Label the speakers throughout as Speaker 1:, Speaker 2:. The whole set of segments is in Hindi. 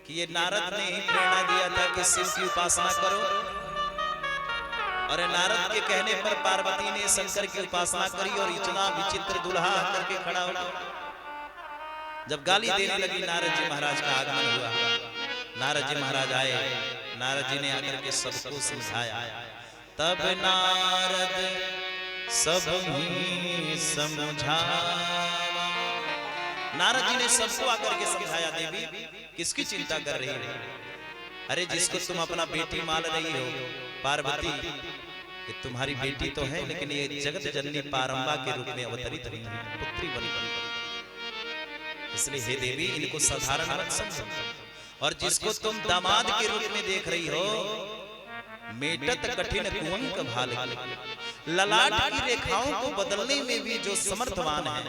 Speaker 1: कि ये नारद ने ही प्रेरणा दिया था कि शिव की उपासना करो, और नारद के कहने पर पार्वती ने शंकर की उपासना करी और इतना विचित्र दुल्हा करके खड़ा हो। जब गाली देने लगी नारद जी महाराज का आगमन हुआ, नारद जी महाराज आए, नारद जी ने आकर के सबको समझाया। तब नारद सब ही समझावा, नारद जी ने सबको आकर के समझाया, देवी किसकी चिंता कर रही हो? अरे जिसको तुम अपना बेटी मान रही हो पार्वती, ये तुम्हारी बेटी तो है, लेकिन ये जगत जननी पारंबा के रूप में अवतरित हुई है, पुत्री बनी। इसलिए हे देवी इनको साधारण मत समझो, और जिसको तुम दामाद के रूप में देख रही हो, मेटत कठिन कुंवक भाल, ललाट की रेखाओं को बदलने में भी जो समर्थवान है,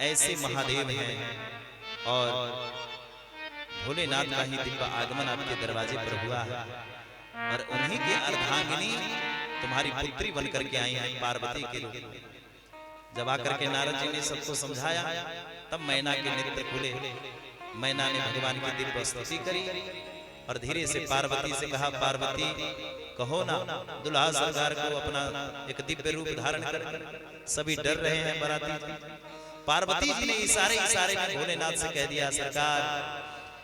Speaker 1: ऐसे महादेव हैं। और भोलेनाथ का ही दिव्य आगमन आपके दरवाजे पर हुआ है, और उन्हीं की अर्धांगिनी तुम्हारी पुत्री बनकर के आई है पार्वती के रूप में। जब आकर के नारद जी ने सबको समझाया, तब मैना के नेत्र खुले, मैना ने भगवान की दिव्य स्तुति करी और धीरे से पार्वती से कहा, पार्वती कहो ना दुल्हा सरकार को अपना एक दिव्य रूप धारण कर। सभी डर रहे हैं बाराती। पार्वती जी ने इशारे में भोलेनाथ से कह दिया, सरकार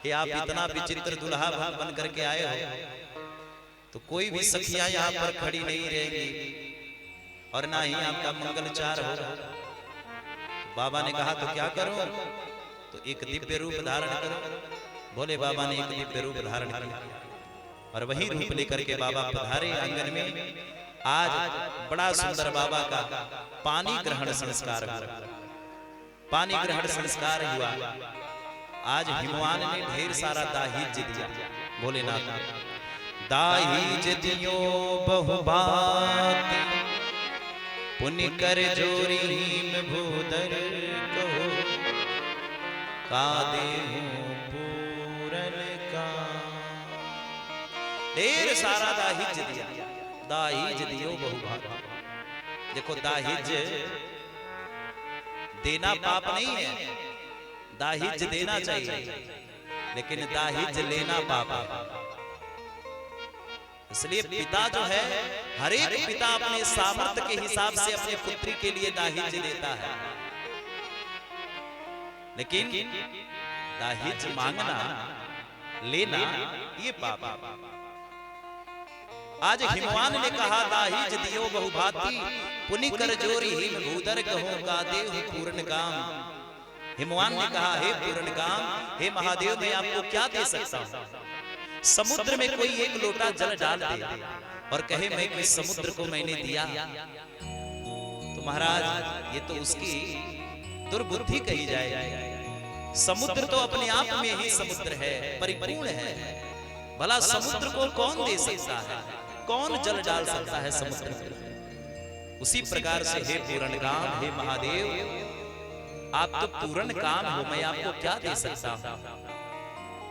Speaker 1: ये आप इतना विचित्र दुल्हा बन करके आए हो, तो कोई भी सखियां यहाँ पर खड़ी नहीं रहेगी और ना ही आपका मंगलचार हो। बाबा ने कहा तो क्या करो? तो एक दिव्य रूप धारण करो। भोले बाबा ने एक दिव्य रूप धारण किया और वही रूप लेकर के बाबा पधारे आंगन में। आज बड़ा सुंदर बाबा का पानी ग्रहण संस्कार हुआ। पानी ग्रहण संस्कार हुआ। आज हिमवान ने ढेर सारा दाहिज दिया भोलेनाथ ने। दाहिज दियो बहुबात, पुण्य कर जोरी हिम भूदर कहो, का देहु पूरन का। ढेर सारा दाहिज दिया। दाहिज दियो बहुबात। देखो दाहिज देना पाप नहीं है, दाहिज देना चाहिए, लेकिन दाहिज लेना पाप है। इसलिए पिता जो है, हर एक पिता अपने सामर्थ्य के हिसाब से अपने पुत्री के लिए दाहिज देता है, लेकिन दाहिज मांगना लेना ये पाप है। आज हिमवान ने कहा, दाहिज दियो बहुभाती, पुनि कर जोरी हिम भूदर कहो, का देहु पूर्ण काम। हिमवान ने कहा, हे पूर्ण काम, हे महादेव, मैं आपको क्या दे सकता हूं? समुद्र में कोई एक लोटा जल डाल दे और कहे मैं इस समुद्र को मैंने दिया, तो महाराज ये तो उसकी दुर्बुद्धि कही जाएगी। समुद्र तो अपने आप में ही समुद्र है, परिपूर्ण है। भला समुद्र को कौन दे सकता है? कौन जल डाल सकता है समुद्र में? उसी प्रकार से हे पूर्ण काम, हे महादेव, आप तो पूर्ण काम हो, मैं आपको क्या दे सकता हूं?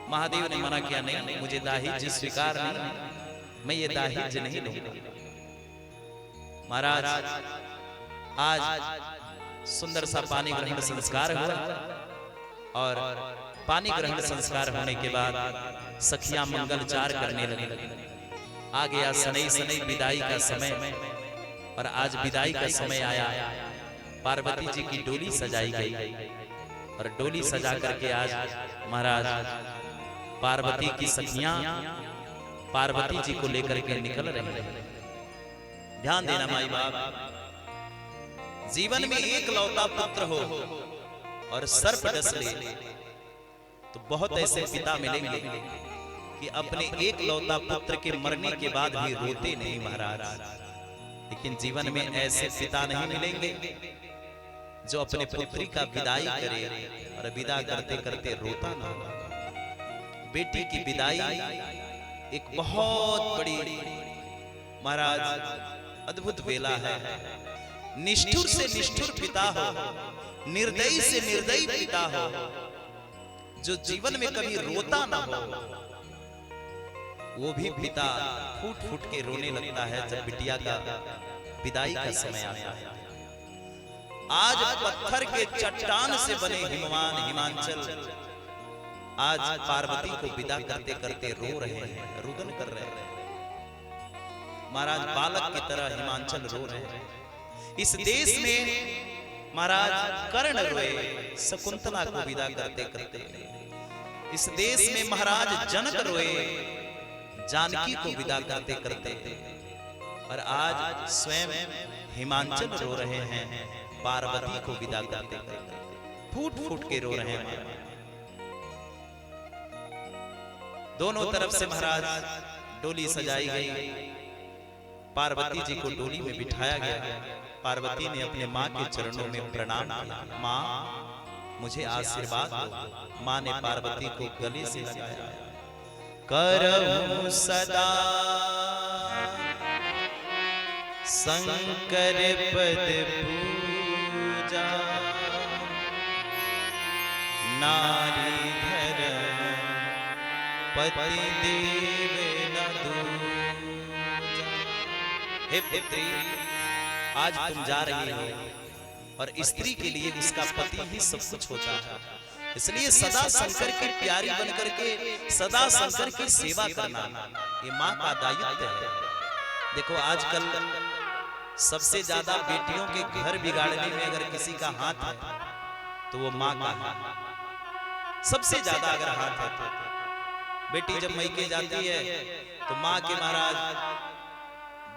Speaker 1: महादेव ने मना किया, नहीं मुझे दाहिज स्वीकार नहीं, मैं ये दाहिज नहीं लूंगा। महाराज आज सुंदर सा पानी ग्रहण संस्कार हुआ और पानी ग्रहण संस्कार होने के बाद सखियां मंगलचार करने लगी। आ गया सनई सनई विदाई का समय, और आज विदाई का समय आया। पार्वती जी की डोली सजाई गई और डोली सजा करके आज महाराज पार्वती की सखियां पार्वती जी को लेकर के निकल रही हैं। ध्यान देना माई बाप, जीवन में एक लौता पुत्र हो और सर्प डस ले तो बहुत ऐसे पिता मिलेंगे कि अपने एक लौता पुत्र के मरने के बाद भी रोते नहीं महाराज। लेकिन जीवन में ऐसे पिता नहीं मिलेंगे जो अपने पुत्री का विदाई करे और विदा करते करते रोता ना हो। बेटी की विदाई एक बहुत बड़ी महाराज अद्भुत बेला है। निष्ठुर से निष्ठुर पिता हो, निर्दयी से निर्दयी पिता हो, जो जीवन में कभी रोता ना हो, वो भी पिता फूट फूट के रोने लगता है जब बिटिया का विदाई का समय आता है। आज पत्थर के चट्टान से बने हिमवान हिमांचल आज पार्वती को विदा करते करते रो रहे हैं, रुदन कर रहे हैं। महाराज बालक की तरह हिमांचल रो रहे हैं। इस देश में महाराज कर्ण रोए शकुंतला को विदा करते करते। इस देश में महाराज जनक रोए जानकी को विदा करते करते। और आज स्वयं हिमांचल रो रहे हैं पार्वती को विदा करते करते। फूट फूट के रो रहे हैं। दोनों तरफ से महाराज डोली सजाई गई। पार्वती जी को डोली में बिठाया गया। पार्वती ने अपने माँ के चरणों में प्रणाम किया। माँ मुझे आशीर्वाद दो। माँ ने पार्वती को गले से लगाया। करहूं सदा शंकर पद पूजा, नारी धर्म पति देव न दूजा। हे पुत्री, आज तुम जा रही हो और स्त्री के लिए उसका पति ही सब कुछ होता है। इसलिए सदा शंकर की प्यारी बनकर के सदा शंकर की सेवा करना ये माँ का दायित्व है। देखो आजकल सबसे ज्यादा बेटियों के घर बिगाड़ने में अगर किसी का हाथ है तो वो माँ का है। सबसे ज्यादा अगर हाथ है तो बेटी जब मैके जाती है तो माँ के महाराज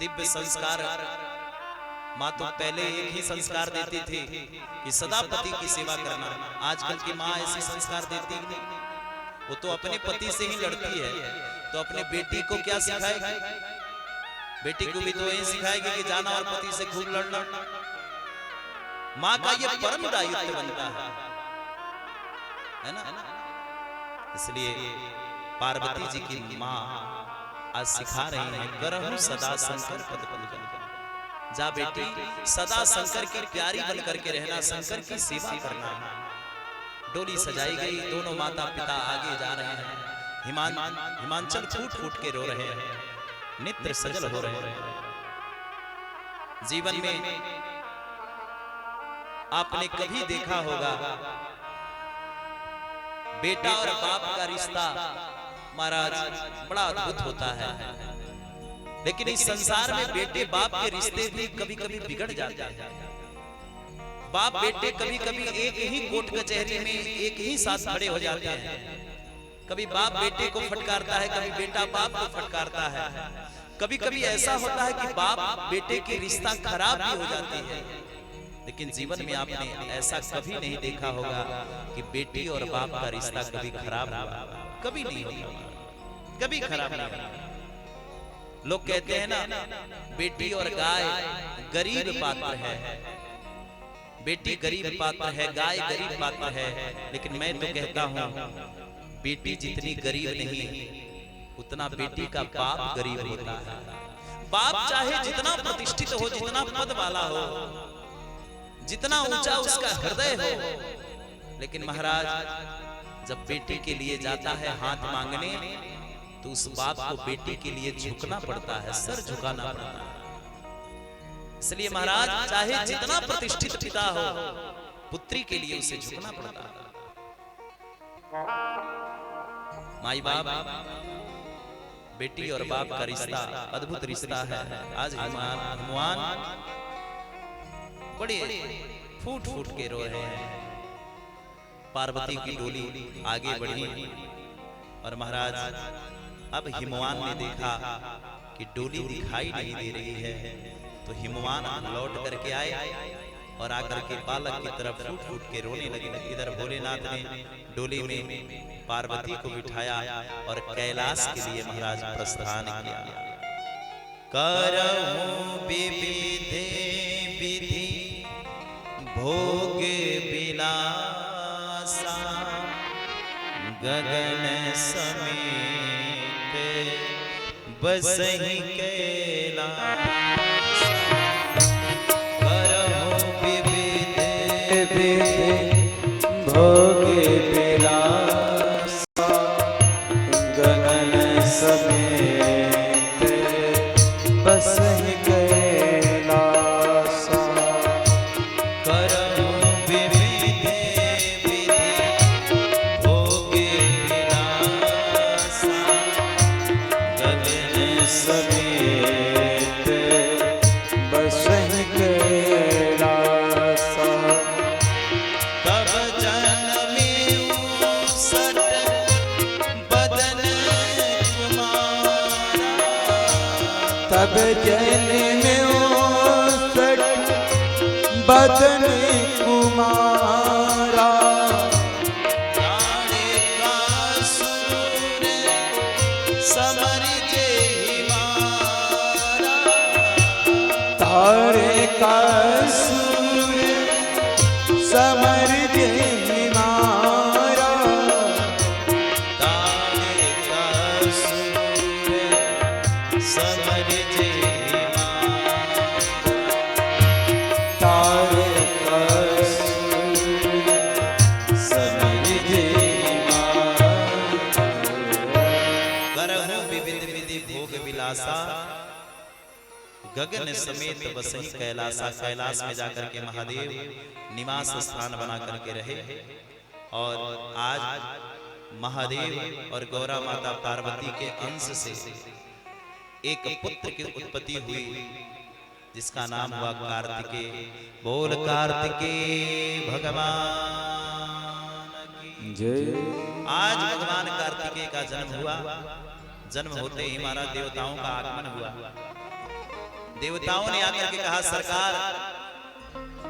Speaker 1: दिव्य संस्कार। माँ तो पहले एक ही संस्कार देती थी कि सदा पति की सेवा करना। आजकल की माँ ऐसे संस्कार देती नहीं। वो तो अपने पति से ही लड़ती है, तो अपने बेटी को क्या सिखाएगी? बेटी को भी तो यही सिखाएगी कि जाना और पति से खूब लड़ना। माँ का ये परम दायित्व बनता है ना। इसलिए पार्वती जी की माँ आज सिखा रही है, करहूं सदा शंकर पद पूजा। जा बेटी सदा शंकर की प्यारी बनकर के रहना, शंकर की सेवा करना। डोली सजाई गई। दोनों माता पिता आगे जा रहे हैं। हिमांचल फूट फूट के रो रहे हैं, नेत्र सजल हो रहे हैं। जीवन में आपने कभी देखा होगा बेटा और बाप का रिश्ता महाराज बड़ा अद्भुत होता है। लेकिन इस संसार में बेटे बाप के रिश्ते भी कभी कभी बिगड़ जाते हैं। बाप बेटे कभी कभी एक ही कोर्ट कचहरी में एक ही साथ खड़े हो जाते हैं। कभी बाप बेटे को फटकारता है, कभी बेटा बाप को फटकारता है। कभी कभी ऐसा होता है कि बाप बेटे की रिश्ता खराब भी हो जाती है। लेकिन जीवन में आपने ऐसा कभी नहीं देखा होगा कि बेटी और बाप का रिश्ता कभी खराब हुआ। कभी नहीं होगा, कभी खराब नहीं होगा। लोग कहते हैं ना, बेटी और गाय गरीब पात्र है। बेटी गरीब पात्र है, गाय गरीब पात्र है। लेकिन मैं तो कहता हूं बेटी जितनी गरीब नहीं उतना बेटी का बाप गरीब होता है। बाप चाहे जितना प्रतिष्ठित हो, जितना पद वाला हो, जितना ऊंचा उसका हृदय हो, लेकिन महाराज जब बेटी के लिए जाता है हाथ मांगने तो उस बाप को बेटी के लिए झुकना पड़ता है, सर झुकाना पड़ता है। इसलिए महाराज चाहे जितना प्रतिष्ठित पिता हो, पुत्री के लिए उसे झुकना पड़ता है। माई बाप बेटी और बाप का रिश्ता अद्भुत रिश्ता है। आज हनुमान बड़े फूट फूट के रो रहे हैं। पार्वती की डोली आगे बढ़ी और महाराज अब हिमवान ने देखा कि डोली दिखाई नहीं दे रही है, तो हिमवान लौट करके आए और आकर के बालक की तरफ फूट फूट के रोने लगे। इधर भोलेनाथ ने डोली में पार्वती को बिठाया और कैलाश के लिए महाराज प्रस्थान किया। करहूं विविधे विधि भोग विलासा, गगन समेत बसहि कैलास। करहूं विविधे विधि भोग विलासा, गगन समेत बसहि कैलासा। करहूं विविधे विधि भोग
Speaker 2: तब जन में बदन कुमारा
Speaker 1: तारे का सूर समर जेहि मारा
Speaker 2: तारे का सूर समर जेहि मारा
Speaker 1: तारे का सूर समर जेहि
Speaker 2: तारे का सूर समर जेहि मारा
Speaker 1: करहु विविध विधि भोग विलासा गगन समेत बसहि कैलासा। कैलाश में जाकर के महादेव निवास स्थान बना करके रहे। और आज महादेव और गौरा माता पार्वती के अंश से एक पुत्र की उत्पत्ति हुई जिसका नाम हुआ कार्तिकेय। बोल कार्तिकेय भगवान की
Speaker 2: जय।
Speaker 1: आज भगवान कार्तिकेय का जन्म हुआ। जन्म होते ही महाराज देवताओं का आगमन हुआ। देवताओं ने आकर के कहा, सरकार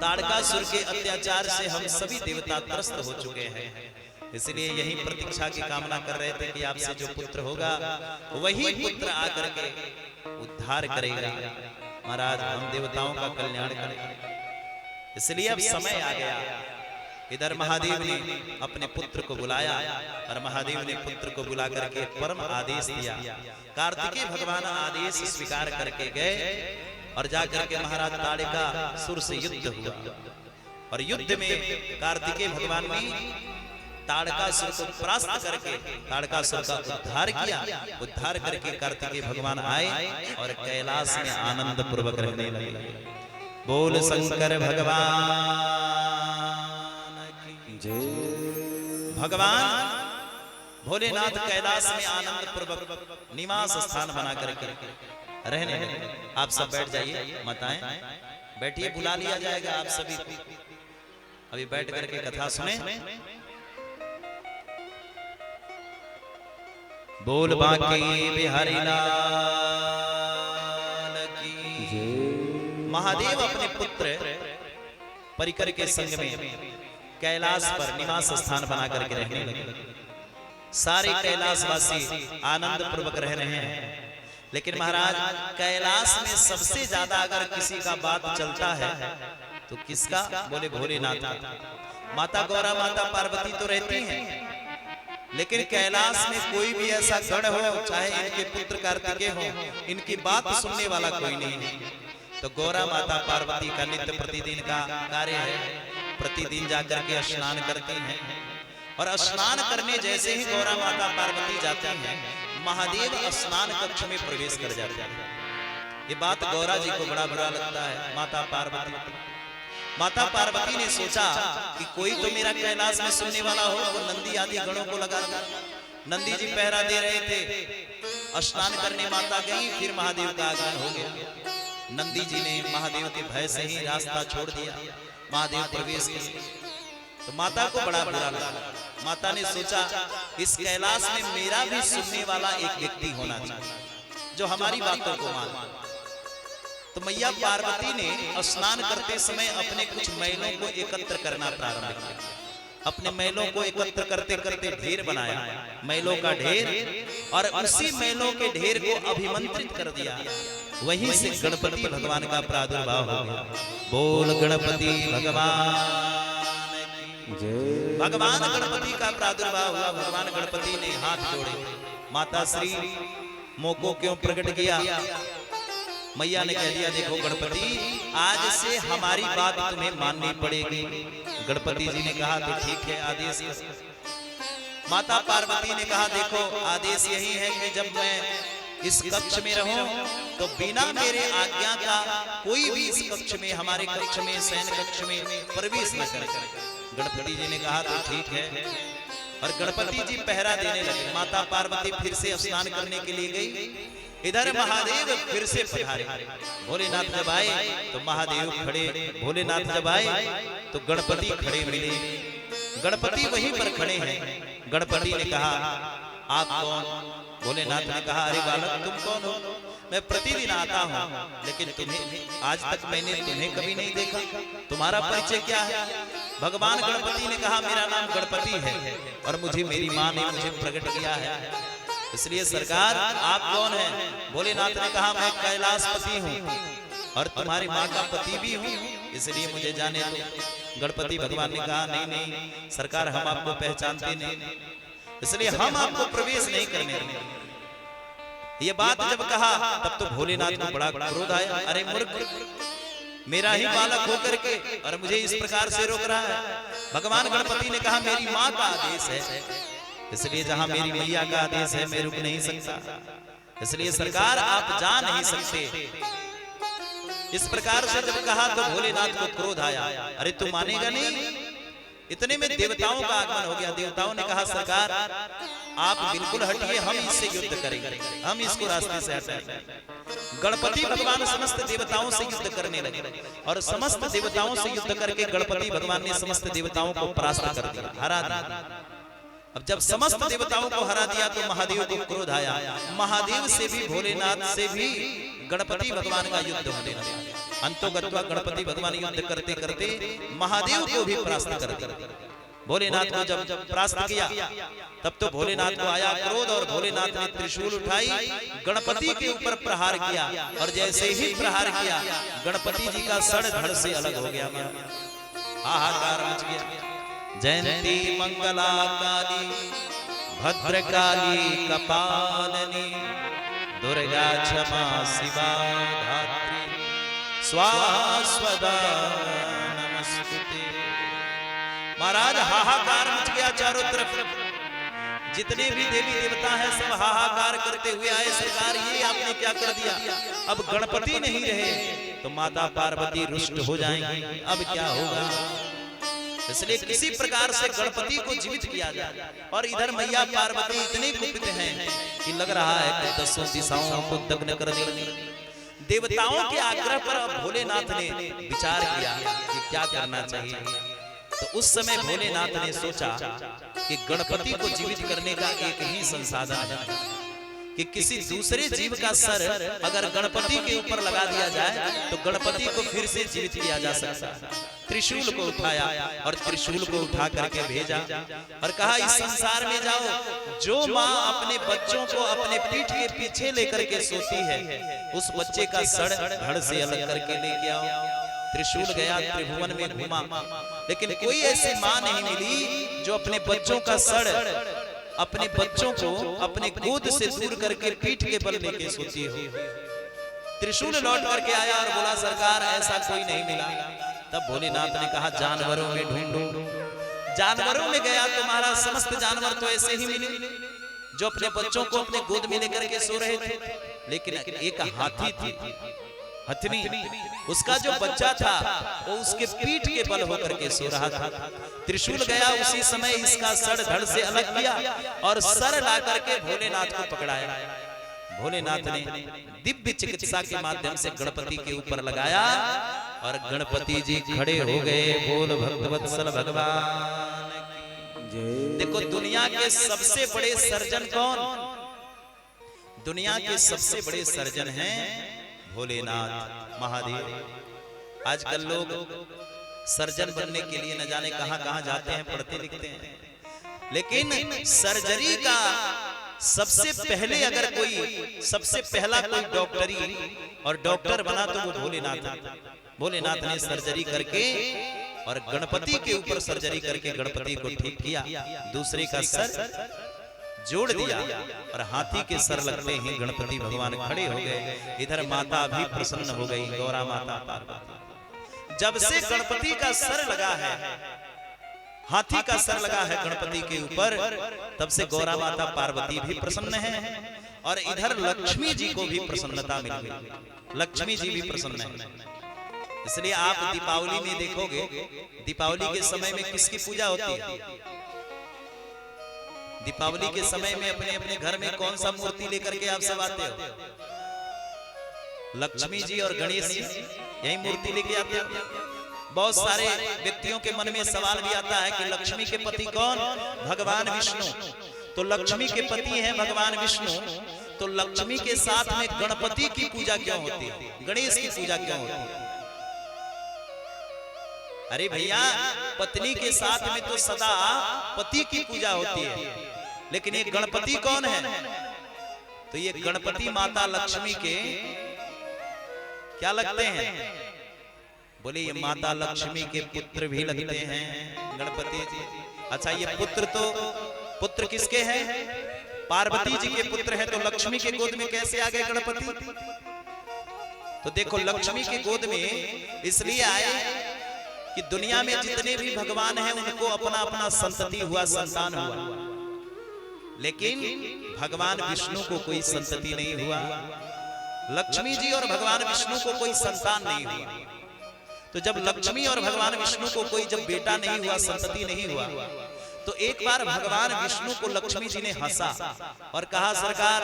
Speaker 1: ताड़कासुर के अत्याचार से हम सभी देवता त्रस्त हो चुके हैं, इसलिए यही प्रतीक्षा की कामना कर रहे थे कि आपसे जो पुत्र होगा वही पुत्र आकर के उद्धार करेगा। महाराज हम देवताओं का कल्याण करेंगे, इसलिए अब समय आ गया। इधर महादेव ने अपने पुत्र को बुलाया और महादेव ने पुत्र को बुला करके परम आदेश दिया। कार्तिकेय भगवान आदेश स्वीकार करके गए और जाकर के महाराज ताड़कासुर से युद्ध हुआ। और युद्ध में कार्तिकेय भगवान ने ताड़कासुर को परास्त करके ताड़कासुर का उद्धार किया। उद्धार करके कार्तिकेय भगवान आए और कैलाश में आनंद पूर्वक रहने लगे। बोल शंकर भगवान भगवान भोलेनाथ कैलाश में आनंद पूर्वक निवास स्थान बना करके रहने लगे। आप सब बैठ जाइए, माताएं बैठिए, बुला लिया जाएगा आप सभी। अभी बैठ करके कथा सुने। बोल बांके बिहारी लाल की। महादेव अपने पुत्र परिकर के संग में कैलाश पर निवास स्थान बना करके रहने लगे। सारे कैलाशवासी आनंद पूर्वक रह रहे हैं। लेकिन महाराज कैलाश में सबसे ज्यादा अगर किसी का बात चलता है तो किसका? बोले भोलेनाथ का। माता गौरा माता पार्वती तो रहती हैं, लेकिन कैलाश में कोई भी ऐसा गण हो, चाहे इनके पुत्र कार्तिकेय हो, इनकी बात सुनने वाला कोई नहीं है। तो गौरा माता पार्वती का नित्य प्रतिदिन का कार्य है, प्रतिदिन जाकर के स्नान करती हैं। और स्नान करने जैसे ही गौरा माता पार्वती जाती हैं, महादेव स्नान कक्ष में प्रवेश कर जाते हैं। ये बात गौरा जी को बड़ा बुरा लगता है। माता पार्वती ने सोचा कि कोई तो मेरा कैलाश में सुनने वाला हो। वो नंदी आदि गणों को लगा दिया। नंदी जी पहरा दे रहे थे। स्नान करने माता गई, फिर महादेव का आगमन हो गया। नंदी जी ने महादेव के भय से ही रास्ता छोड़ दिया। महादेव प्रवेश किए तो माता को बड़ा बुरा लगा। माता ने सोचा इस कैलाश में मेरा भी सुनने वाला एक व्यक्ति होना चाहिए जो हमारी बातों को माने। तो मैया पार्वती ने स्नान करते समय अपने कुछ मैलों को एकत्र करना प्रारंभ किया। अपने मैलों को एकत्र करते करते ढेर बनाया, मैलों का ढेर, और उसी मैलों के ढेर को अभिमंत्रित कर दिया। वहीं से गणपति भगवान का प्रादुर्भाव हो गया। बोल गणपति भगवान की। भगवान गणपति का प्रादुर्भाव हुआ। भगवान गणपति ने हाथ जोड़े, माता श्री मोको क्यों प्रकट किया? मैया ने कह दिया, देखो गणपति, आज से हमारी बात तुम्हें माननी पड़ेगी। गणपति जी ने कहा तो ठीक है, आदेश। माता पार्वती ने कहा, देखो आदेश यही है कि जब मैं इस कक्ष में रहूं तो बिना मेरे आज्ञा का कोई भी इस कक्ष में, हमारे कक्ष में, शयन कक्ष में प्रवेश न करे। गणपति जी ने कहा तो ठीक है। और गणपति जी पहरा देने लगे। माता पार्वती फिर से स्नान करने के लिए गई। इधर महादेव फिर से पधारे। भोलेनाथ जब आए तो महादेव खड़े, भोलेनाथ जब आए तो गणपति खड़े मिले। गणपति वहीं पर खड़े हैं। गणपति ने कहा, आप कौन? भोलेनाथ ने कहा, अरे बालक तुम कौन हो? मैं प्रतिदिन आता हूँ, लेकिन तुम्हें आज तक मैंने तुम्हें कभी नहीं देखा। तुम्हारा परिचय क्या है? भगवान गणपति ने कहा मेरा नाम गणपति है और मुझे मेरी माँ ने मुझे प्रकट किया है। इसलिए सरकार आप कौन हैं? भोलेनाथ ने कहा मैं कैलाशपति हूँ और तुम्हारी माँ का पति भी हूँ, इसलिए मुझे जाने दो। गणपति भगवान ने कहा नहीं नहीं सरकार, हम आपको पहचानते नहीं, इसलिए हम आपको प्रवेश नहीं करने देंगे। ये बात जब कहा तब तो भोलेनाथ को बड़ा क्रोध आया। अरे मूर्ख, मेरा ही बालक होकर के और मुझे इस प्रकार से रोक रहा है। भगवान गणपति ने कहा मेरी माँ का आदेश है, इसलिए जहां मेरी मैया का आदेश है मैं रुक नहीं सकता, इसलिए सरकार आप जा नहीं सकते। इस प्रकार से जब कहा तो भोलेनाथ को क्रोध आया। अरे तू मानेगा नहीं? इतने में देवताओं का आगमन हो गया। देवताओं ने कहा सरकार आप बिल्कुल हटिए, हम इससे युद्ध करेंगे, हम इसको रास्ते से हटाएंगे। गणपति भगवान समस्त देवताओं से युद्ध करने लगे और समस्त देवताओं से युद्ध करके गणपति भगवान ने समस्त देवताओं को परास्त कर दिया, हरा दिया। अब जब समस्त देवताओं को हरा दिया तो महादेव को क्रोध आया। महादेव से भी, भोलेनाथ से भी गणपति भगवान का युद्ध होने लगा। अंतोगत्वा गणपति भगवान युद्ध करते करते महादेव को भी परास्त कर दिया। भोलेनाथ को जब परास्त किया तब तो भोलेनाथ को आया क्रोध और भोलेनाथ ने त्रिशूल उठाई, गणपति के ऊपर प्रहार किया और जैसे ही प्रहार किया गणपति जी का सर धड़ से अलग हो गया। हाहाकार मच गया। जयंती मंगला काली भद्रकाली कपालिनी दुर्गा क्षमा शिवा धात्री स्वाहा स्वदा नमस्ते। महाराज हाहाकार मच गया चारों तरफ। जितने भी देवी देवता हैं सब हाहाकार करते हुए आए, सरकार ये आपने क्या कर दिया? अब गणपति नहीं रहे तो माता पार्वती रुष्ट हो जाएंगी, अब क्या होगा? इसलिए किसी प्रकार से गणपति को जीवित किया जाए। और इधर मैया पार्वती इतने कुपित हैं कि लग रहा है कि दसों दिशाओं को दग्न कर देंगे। देवताओं के आग्रह पर भोलेनाथ ने विचार किया कि क्या करना चाहिए। तो उस समय भोलेनाथ ने सोचा कि गणपति को जीवित करने का एक ही संसाधन है कि किसी दूसरे जीव का सर अगर गणपति के ऊपर लगा दिया जाए तो गणपति को फिर से जीवित किया जा सकता है। त्रिशूल को उठाया और त्रिशूल को उठा करके भेजा और कहा इस संसार में जाओ, जो माँ अपने बच्चों को अपने पीठ के पीछे लेकर के सोती है उस बच्चे का सड़ धड़ से अलग करके लेके आओ। त्रिशूल गया, त्रिभुवन में घूमा, लेकिन कोई ऐसी माँ नहीं मिली जो अपने बच्चों का सड़, अपने बच्चों को अपने गोद से दूर करके पीठ के बल लेके सोती हो। त्रिशूल लौट करके आया और बोला सरकार ऐसा कोई नहीं मिला। तब भोलेनाथ ने कहा जानवरों में ढूंढो। जानवरों में गया तो महाराज समस्त जानवर तो ऐसे ही मिले जो अपने बच्चों को अपने गोद में लेकर के सो रहे थे, लेकिन एक हाथी थी, हथनी, उसका जो बच्चा था वो उसके पीठ के बल होकर के सो रहा था। त्रिशूल गया, उसी समय इसका सर धड़ से अलग किया और सर ला करके भोलेनाथ को पकड़ाया। भोलेनाथ ने दिव्य चिकित्सा के माध्यम से गणपति के ऊपर लगाया और गणपति जी खड़े हो गए। बोल भक्तवत्सल भगवान। देखो दुनिया के सबसे बड़े सर्जन कौन? दुनिया के सबसे बड़े सर्जन हैं भोलेनाथ महादेव। आजकल लोग सर्जन बनने के लिए न जाने कहां कहां जाते हैं, पढ़ते लिखते हैं, लेकिन सर्जरी का सबसे पहले अगर कोई सबसे पहला कोई डॉक्टरी और डॉक्टर बना तो वो भोलेनाथ। भोलेनाथ ने सर्जरी करके और गणपति के ऊपर सर्जरी करके गणपति को ठीक किया, दूसरे का सर जोड़ दिया और हाथी के सर लगते ही गणपति भगवान खड़े हो गए। इधर माता भी प्रसन्न हो गई, गौरा माता पार्वती। जब से गणपति का सर लगा है, हाथी का सर लगा है गणपति के ऊपर, तब से गौरा माता पार्वती भी प्रसन्न है और इधर लक्ष्मी जी को भी प्रसन्नता मिल गई। लक्ष्मी जी भी प्रसन्न है। इसलिए आप दीपावली में देखोगे, दीपावली के समय में किसकी पूजा होती है? दीपावली के समय में अपने अपने घर में कौन सा मूर्ति लेकर के आप सब आते हो? लक्ष्मी जी और गणेश जी यही मूर्ति लेके आते हो। बहुत सारे व्यक्तियों के मन में सवाल भी आता है कि लक्ष्मी के पति कौन? भगवान विष्णु। तो लक्ष्मी के पति हैं भगवान विष्णु, तो लक्ष्मी के साथ में गणपति की पूजा क्यों होती है, गणेश की पूजा क्यों होती है? अरे भैया, पत्नी के साथ में तो सदा पति की पूजा होती है, लेकिन ये गणपति कौन है? तो ये गणपति माता लक्ष्मी के क्या लगते हैं? बोले ये माता लक्ष्मी के पुत्र भी लगते हैं गणपति जी। अच्छा, ये पुत्र किसके हैं? पार्वती जी के पुत्र हैं, तो लक्ष्मी के गोद में कैसे आ गए गणपति? तो देखो, लक्ष्मी के गोद में इसलिए आए कि दुनिया में जितने भी भगवान हैं उनको अपना अपना संतति हुआ, संतान हुआ, लेकिन भगवान विष्णु को कोई संतति नहीं हुआ। लक्ष्मी जी और भगवान विष्णु को कोई संतान नहीं हुआ। तो जब लक्ष्मी और भगवान विष्णु को कोई जब बेटा नहीं हुआ, संतति नहीं हुआ, तो एक बार भगवान विष्णु को लक्ष्मी जी ने हंसा और कहा, सरकार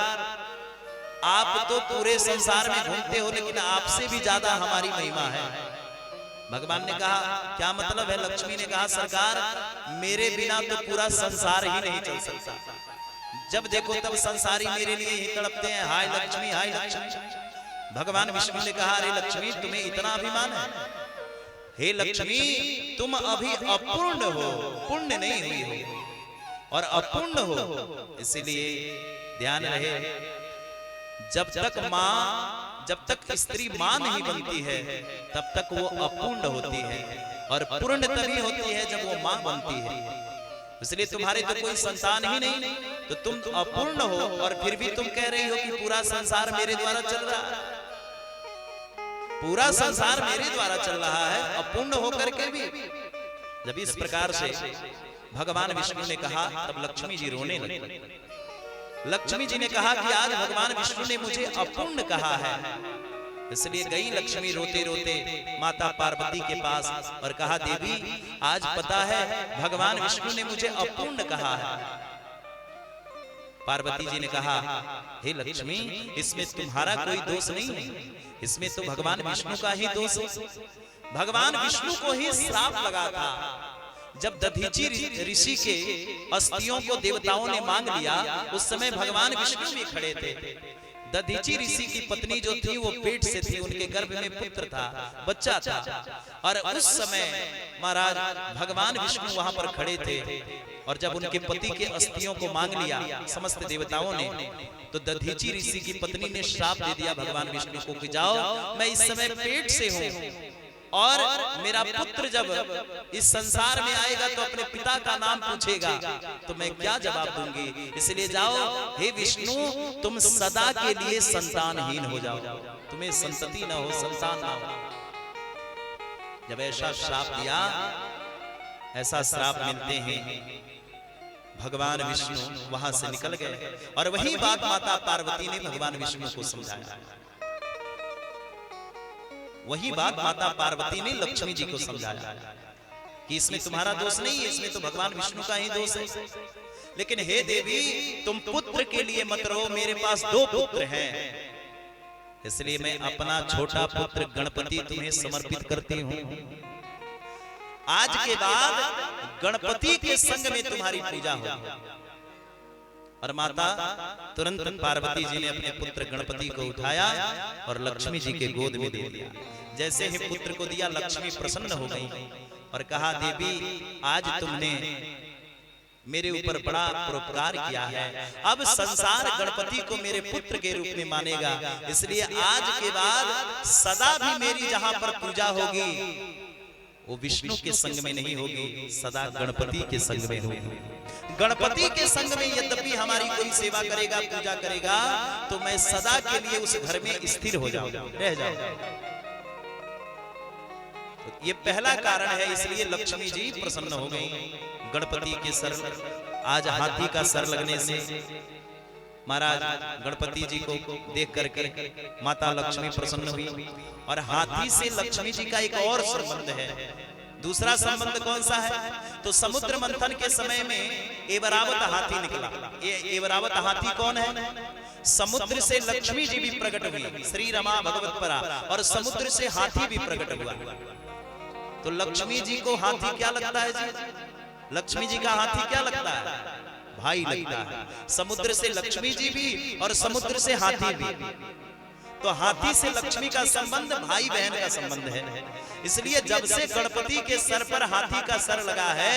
Speaker 1: आप तो पूरे संसार में घूमते हो, लेकिन आपसे भी ज्यादा हमारी महिमा है। भगवान ने कहा, क्या मतलब है? लक्ष्मी ने कहा, सरकार मेरे बिना तो पूरा संसार ही नहीं चल सकता। जब देखो तब संसारी मेरे लिए ही तड़पते हैं, हाय लक्ष्मी, हाय लक्ष्मी। भगवान विष्णु ने कहा, अरे लक्ष्मी, तुम्हें इतना अभिमान है? हे लक्ष्मी, तुम अभी अपूर्ण हो, पूर्ण नहीं हुई हो और अपूर्ण हो, इसलिए ध्यान रहे, जब तक स्त्री मां नहीं बनती है तब तक वो अपूर्ण होती है, और पूर्ण तभी होती है जब वो मां बनती है। इसलिए तुम्हारे तो कोई संतान ही नहीं, तो तुम अपूर्ण हो, और फिर भी तुम कह रही हो कि पूरा संसार मेरे द्वारा चल रहा है। पूरा संसार मेरे द्वारा चल रहा है, अपूर्ण होकर के भी। जब इस प्रकार से भगवान विष्णु ने कहा, तब लक्ष्मी जी रोने लगी। लक्ष्मी जी ने कहा कि आज भगवान विष्णु ने मुझे अपूर्ण कहा है। इसलिए गई लक्ष्मी रोते रोते माता पार्वती के पास और कहा, देवी आज पता है भगवान विष्णु ने मुझे अपूर्ण कहा है। पार्वती जी ने कहा, हे लक्ष्मी, इसमें तुम्हारा कोई दोष नहीं है, इसमें तो भगवान विष्णु का ही दोष है। भगवान विष्णु को ही श्राप लगा था। जब दधीचि ऋषि के अस्थियों को देवताओं ने मांग लिया, उस समय भगवान विष्णु भी खड़े थे। दधीचि ऋषि की पत्नी जो थी वो पेट से थी, उनके गर्भ में पुत्र था, बच्चा था, और उस समय महाराज भगवान विष्णु वहां पर खड़े थे। और जब उनके पति के अस्थियों को मांग लिया समस्त देवताओं ने, तो दधीचि ऋषि की पत्नी ने श्राप दे दिया भगवान विष्णु को कि जाओ, मैं इस समय पेट से हूं, और मेरा पुत्र जब इस संसार में आएगा तो अपने पिता का नाम पूछेगा, तो मैं क्या जवाब दूंगी। इसलिए जाओ, हे विष्णु, तुम सदा के लिए संतानहीन हो जाओ, तुम्हें संतति न हो, संतान न हो। जब ऐसा श्राप दिया, ऐसा श्राप मिलते हैं भगवान विष्णु वहां से निकल गए। और वही बात माता पार्वती ने भगवान विष्णु को समझाया। वही बात माता पार्वती ने लक्ष्मी जी को समझाया कि इसमें तुम्हारा दोष नहीं है, इसमें तो भगवान विष्णु का ही दोष है। लेकिन हे देवी, तुम पुत्र के लिए मत रहो, मेरे पास 2 पुत्र हैं, इसलिए मैं अपना छोटा पुत्र गणपति तुम्हें समर्पित करती हूँ। आज के बाद गणपति के संग में तुम्हारी पूजा होगी। और माता तुरंत पार्वती जी ने अपने पुत्र गणपति को उठाया और लक्ष्मी जी के गोद में दे दिया। जैसे ही पुत्र को दिया, लक्ष्मी प्रसन्न हो गई और कहा, देवी आज तुमने मेरे ऊपर बड़ा परोपकार किया है, अब संसार गणपति को मेरे पुत्र के रूप में मानेगा, इसलिए आज के बाद सदा भी मेरी जहां पर पूजा होगी वो विष्णु के संग में नहीं होगी, सदा गणपति के संग में होगी। गणपति के संग में यद्यपि हमारी कोई सेवा करेगा, पूजा करेगा, तो मैं सदा के लिए उस घर में स्थिर हो जाऊंगा, रह जाऊंगा। तो ये पहला कारण है, इसलिए लक्ष्मी जी प्रसन्न हो गई। गणपति के सर, आज हाथी का सर लगने से महाराज गणपति जी को देख करके माता लक्ष्मी प्रसन्न हुई। और हाथी से लक्ष्मी जी का एक और संबंध है। दूसरा संबंध कौन सा है? तो समुद्र मंथन के समय में एवरावत हाथी निकला। ये एवरावत हाथी कौन है? समुद्र से लक्ष्मी जी भी प्रकट हुई, श्री रमा भगवतपरा, और समुद्र से हाथी भी प्रकट हुआ। तो लक्ष्मी जी को हाथी क्या लगता है जी? लक्ष्मी जी का हाथी क्या लगता है? भाई लगता है। समुद्र से लक्ष्मी जी भी और समुद्र से हाथी भी। तो हाथी से लक्ष्मी का संबंध भाई बहन का संबंध है। इसलिए जब से गणपति के सर पर हाथी का सर लगा है,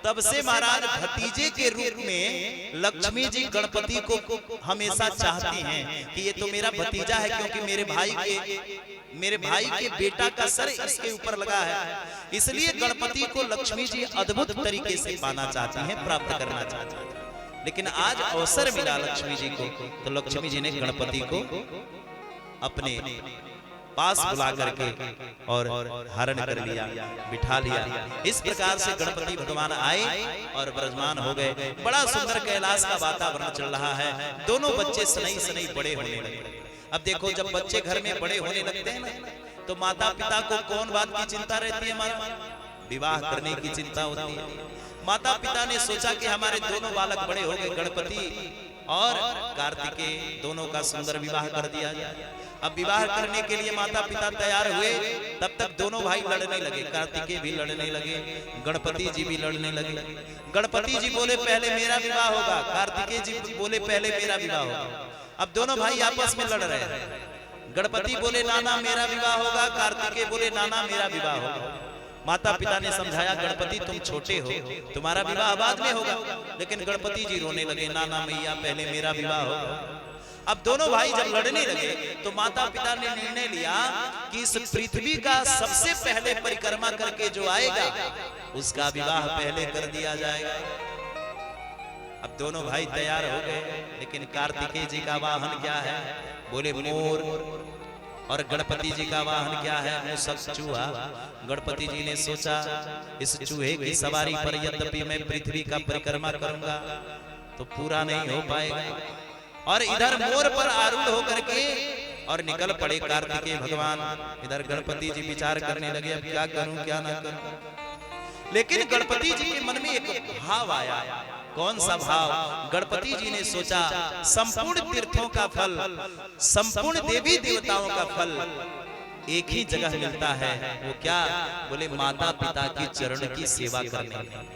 Speaker 1: तब से महाराज भतीजे के रूप में लक्ष्मी जी गणपति को हमेशा चाहती हैं कि ये तो मेरा भतीजा है, क्योंकि मेरे भाई के बेटा का सर इसके ऊपर लगा है। इसलिए गणपति को लक्ष्मी जी अद्भुत तरीके से पाना चाहती हैं, प्राप्त करना चाहती हैं। लेकिन आज अवसर मिला लक्ष्मी जी को, तो लक्ष्मी जी ने गणपति को अपने पास बुला करके और हरण कर लिया, बिठा लिया। इस प्रकार से गणपति भगवान आए और विराजमान हो गए। बड़ा सुंदर कैलाश का वातावरण चल रहा है। दोनों बच्चे सनई सनई बड़े होने लगे। अब देखो, जब बच्चे घर में बड़े होने लगते हैं ना, तो माता पिता को कौन बात की चिंता रहती है? हमारा विवाह करने की चिंता होती है। माता पिता ने सोचा कि हमारे दोनों बालक बड़े हो गए, गणपति और कार्तिकेय दोनों का सुंदर विवाह कर दिया जाए। अब विवाह करने के लिए माता पिता तैयार हुए, तब तक दोनों भाई लड़ने लगे। कार्तिकेय भी लड़ने लगे, गणपति जी भी लड़ने लगे। गणपति जी बोले पहले मेरा विवाह होगा, कार्तिकेय जी बोले पहले मेरा विवाह होगा। अब दोनों भाई आपस में लड़ रहे हैं। गणपति बोले नाना मेरा विवाह होगा, कार्तिकेय बोले नाना मेरा विवाह होगा। माता पिता ने समझाया, गणपति तुम छोटे हो, तुम्हारा विवाह बाद में होगा। लेकिन गणपति जी रोने लगे, नाना मैया पहले मेरा विवाह होगा। अब दोनों भाई जब लड़ने लगे, तो माता पिता ने निर्णय लिया कि इस पृथ्वी का सबसे पहले परिक्रमा करके जो आएगा, उसका विवाह पहले कर दिया जाएगा। अब दोनों भाई तैयार हो गए। लेकिन कार्तिकेय जी का वाहन क्या है? बोले मोर। और गणपति जी का वाहन क्या है? मूषक, चूहा। गणपति जी ने सोचा, इस चूहे की सवारी पर यद्यपि मैं पृथ्वी का परिक्रमा करूंगा तो पूरा नहीं हो पाएगा। और इधर मोर पर आरूढ़ होकर के और निकल पड़े कार्तिकेय भगवान। इधर गणपति जी विचार करने लगे, अब क्या करूं क्या ना करूं। लेकिन गणपति जी के मन में एक भाव आया। कौन सा भाव? गणपति जी ने सोचा, संपूर्ण तीर्थों का फल, संपूर्ण देवी देवताओं का फल एक ही जगह मिलता है। वो क्या? बोले माता पिता की चरण की सेवा करने।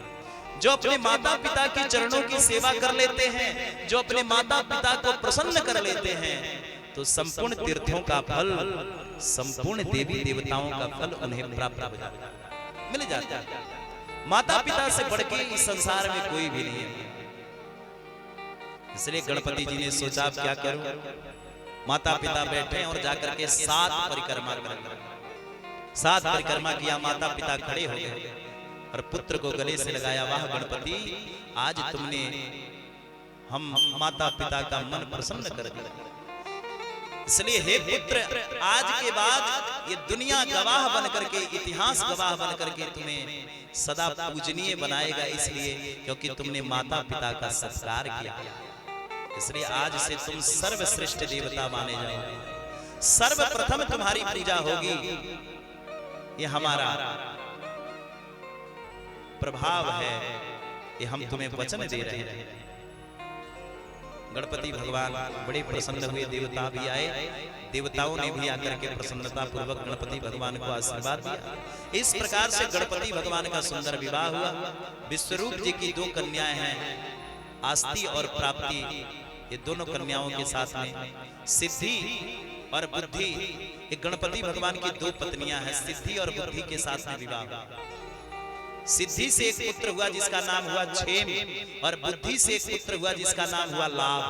Speaker 1: जो अपने माता पिता के चरणों की सेवा कर लेते हैं, जो अपने माता पिता को प्रसन्न कर लेते हैं, तो संपूर्ण तीर्थों का फल, संपूर्ण देवी देवताओं का फल उन्हें प्राप्त हो जाता है, मिल जाता है। माता पिता से बढ़ के इस संसार में कोई भी नहीं है। इसलिए गणपति जी ने सोचा, अब क्या करूं। माता पिता बैठे और जाकर के 7 परिक्रमा करेंगे। 7 परिक्रमा किया, माता पिता खड़े हो गए और पुत्र को गले से लगाया। वाह गणपति, आज तुमने हम माता पिता का मन प्रसन्न कर दिया। इसलिए हे पुत्र, आज के बाद ये दुनिया गवाह बनकर के, इतिहास गवाह बनकर के तुम्हें सदा पूजनीय बनाएगा। इसलिए क्योंकि तुमने माता पिता का सत्कार किया। इसलिए आज से तुम सर्वश्रेष्ठ देवता माने जाओगे। सर्वप्रथम तुम्हारी पूजा होगी। ये हमारा प्रभाव है, ये हम तुम्हें वचन दे रहे हैं। गणपति भगवान बड़े प्रसन्न हुए। देवता भी आए, देवताओं ने भी आकर के प्रसन्नता पूर्वक गणपति भगवान को आशीर्वाद दिया। इस प्रकार से गणपति भगवान का सुंदर विवाह हुआ। विश्वरूप जी की 2 कन्याएं हैं, आस्ती और प्राप्ति। ये दोनों कन्याओं के साथ में सिद्धि और बुद्धि, ये गणपति भगवान की 2 पत्नियां हैं। सिद्धि और बुद्धि के साथ में विवाह हुआ। सिद्धि से एक पुत्र हुआ जिसका नाम हुआ क्षेम, और बुद्धि से एक पुत्र हुआ जिसका नाम हुआ लाभ।